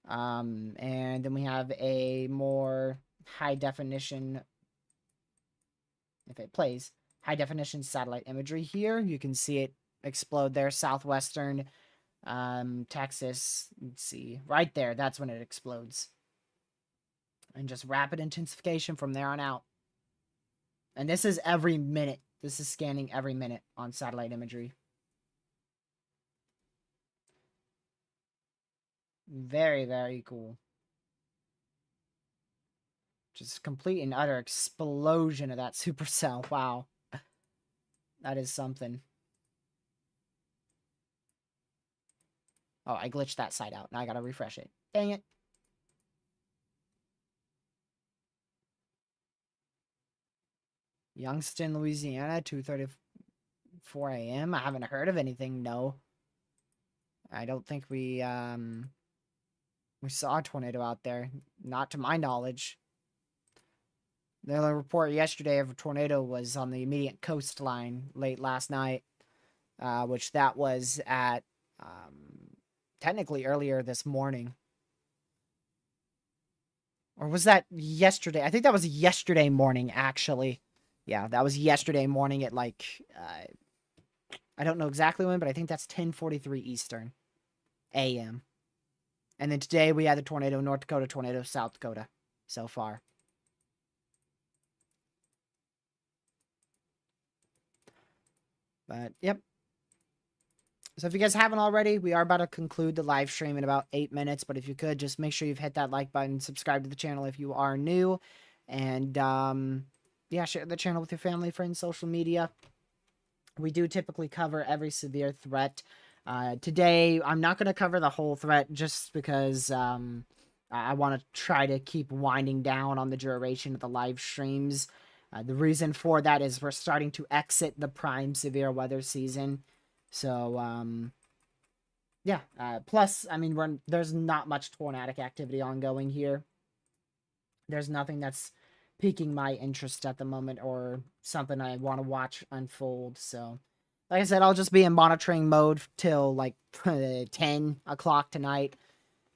And then we have a more high definition, if it plays, high definition satellite imagery here. You can see it explode there, southwestern Texas. Let's see, right there. That's when it explodes. And just rapid intensification from there on out. And this is every minute. This is scanning every minute on satellite imagery. Very, very cool. Just complete and utter explosion of that supercell. Wow. That is something. Oh, I glitched that side out. Now I gotta refresh it. Dang it. Youngstown, Louisiana, 2:34 a.m. I haven't heard of anything, no. I don't think we saw a tornado out there. Not to my knowledge. The only report yesterday of a tornado was on the immediate coastline late last night, which that was at technically earlier this morning. Or was that yesterday? I think that was yesterday morning, actually. Yeah, that was yesterday morning at like, I don't know exactly when, but I think that's 10:43 Eastern a.m. And then today we had the tornado, North Dakota tornado, South Dakota so far. But, yep. So if you guys haven't already, we are about to conclude the live stream in about 8 minutes. But if you could, just make sure you've hit that like button, subscribe to the channel if you are new. And, yeah, share the channel with your family, friends, social media. We do typically cover every severe threat. Today, I'm not going to cover the whole threat just because I want to try to keep winding down on the duration of the live streams. The reason for that is we're starting to exit the prime severe weather season. So, yeah. Plus, I mean, there's not much tornadic activity ongoing here. There's nothing that's piquing my interest at the moment or something I want to watch unfold. So, like I said, I'll just be in monitoring mode till like 10 o'clock tonight.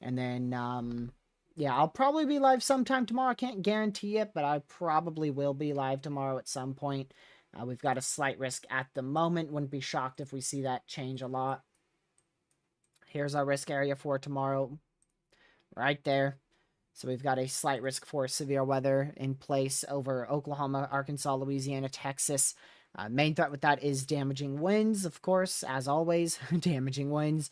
And then, yeah, I'll probably be live sometime tomorrow. I can't guarantee it, but I probably will be live tomorrow at some point. We've got a slight risk at the moment. Wouldn't be shocked if we see that change a lot. Here's our risk area for tomorrow. Right there. So we've got a slight risk for severe weather in place over Oklahoma, Arkansas, Louisiana, Texas. Main threat with that is damaging winds, of course, as always, damaging winds.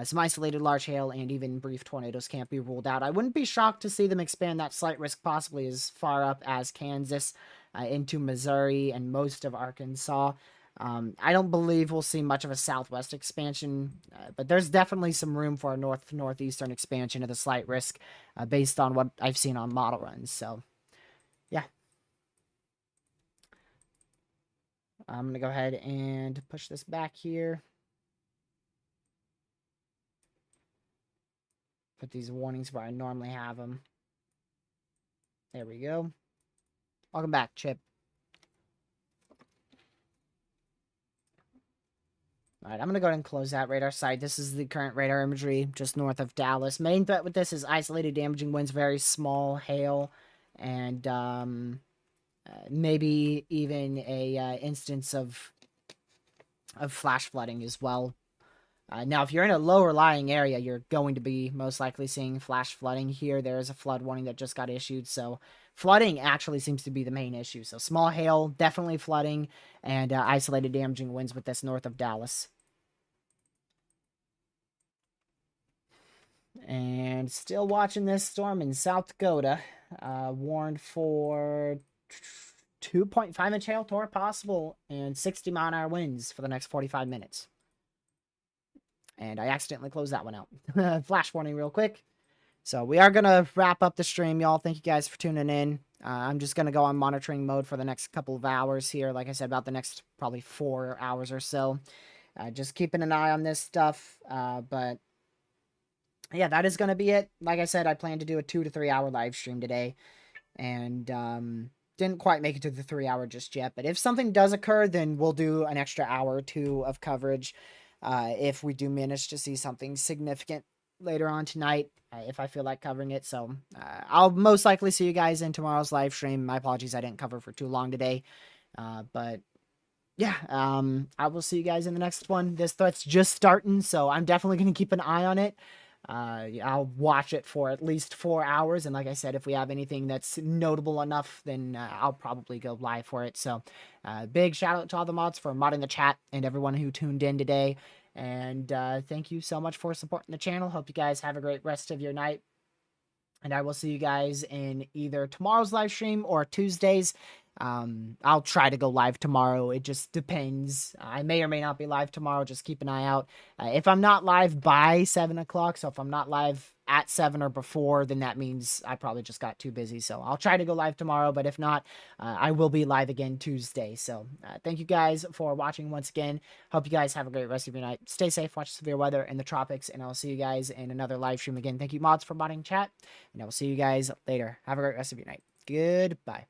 Some isolated large hail and even brief tornadoes can't be ruled out. I wouldn't be shocked to see them expand that slight risk possibly as far up as Kansas, into Missouri and most of Arkansas. I don't believe we'll see much of a southwest expansion, but there's definitely some room for a northeastern expansion of the slight risk based on what I've seen on model runs. So, yeah. I'm going to go ahead and push this back here. Put these warnings where I normally have them. There we go. Welcome back, Chip. Alright, I'm going to go ahead and close that radar site. This is the current radar imagery just north of Dallas. Main threat with this is isolated damaging winds, very small hail, and maybe even a instance of flash flooding as well. Now, if you're in a lower lying area, you're going to be most likely seeing flash flooding here. There is a flood warning that just got issued, so flooding actually seems to be the main issue. So small hail, definitely flooding, and isolated damaging winds with this north of Dallas. And still watching this storm in South Dakota. Warned for 2.5-inch hail tore possible and 60-mile-an-hour winds for the next 45 minutes. And I accidentally closed that one out. Flash warning real quick. So we are going to wrap up the stream, y'all. Thank you guys for tuning in. I'm just going to go on monitoring mode for the next couple of hours here. Like I said, about the next probably 4 hours or so. Just keeping an eye on this stuff. But yeah, that is going to be it. Like I said, I plan to do a 2 to 3 hour live stream today. And didn't quite make it to the 3 hour just yet. But if something does occur, then we'll do an extra hour or two of coverage. If we do manage to see something significant later on tonight, if I feel like covering it. So I'll most likely see you guys in tomorrow's live stream. My apologies, I didn't cover for too long today. But yeah, I will see you guys in the next one. This threat's just starting, so I'm definitely going to keep an eye on it. I'll watch it for at least 4 hours. And like I said, if we have anything that's notable enough, then I'll probably go live for it. So big shout out to all the mods for modding the chat and everyone who tuned in today. And thank you so much for supporting the channel. Hope you guys have a great rest of your night. And I will see you guys in either tomorrow's live stream or Tuesdays. I'll try to go live tomorrow. It just depends. I may or may not be live tomorrow. Just keep an eye out. If I'm not live by 7 o'clock, so if I'm not live at 7 or before, then that means I probably just got too busy. So I'll try to go live tomorrow, but if not, I will be live again Tuesday. So thank you guys for watching once again. Hope you guys have a great rest of your night. Stay safe, watch severe weather in the tropics, and I'll see you guys in another live stream again. Thank you, mods, for modding chat, and I will see you guys later. Have a great rest of your night. Goodbye.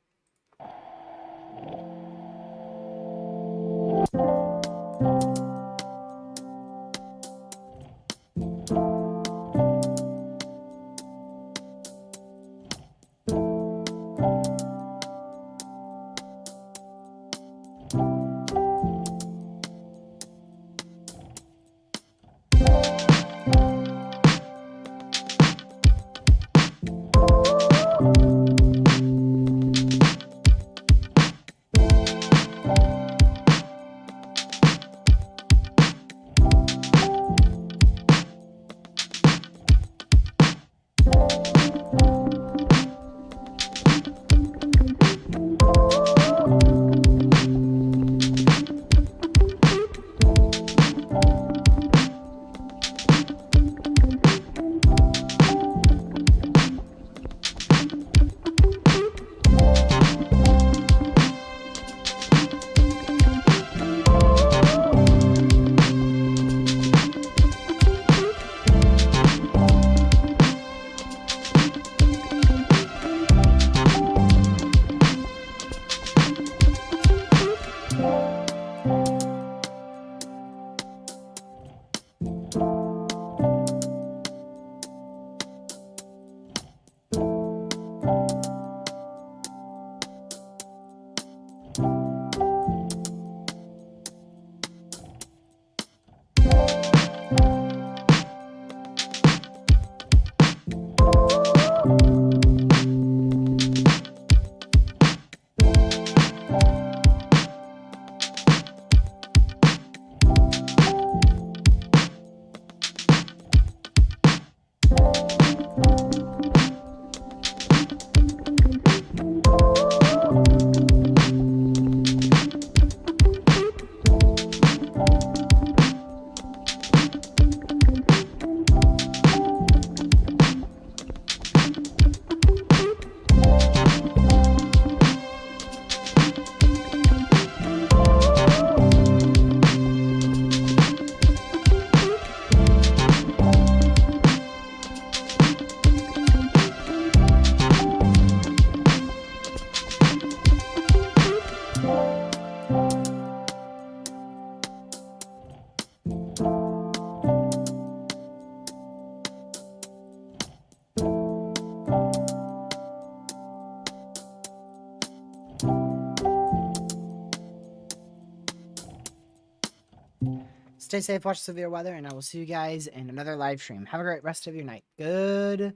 Stay safe, watch severe weather, and I will see you guys in another live stream. Have a great rest of your night. Goodbye.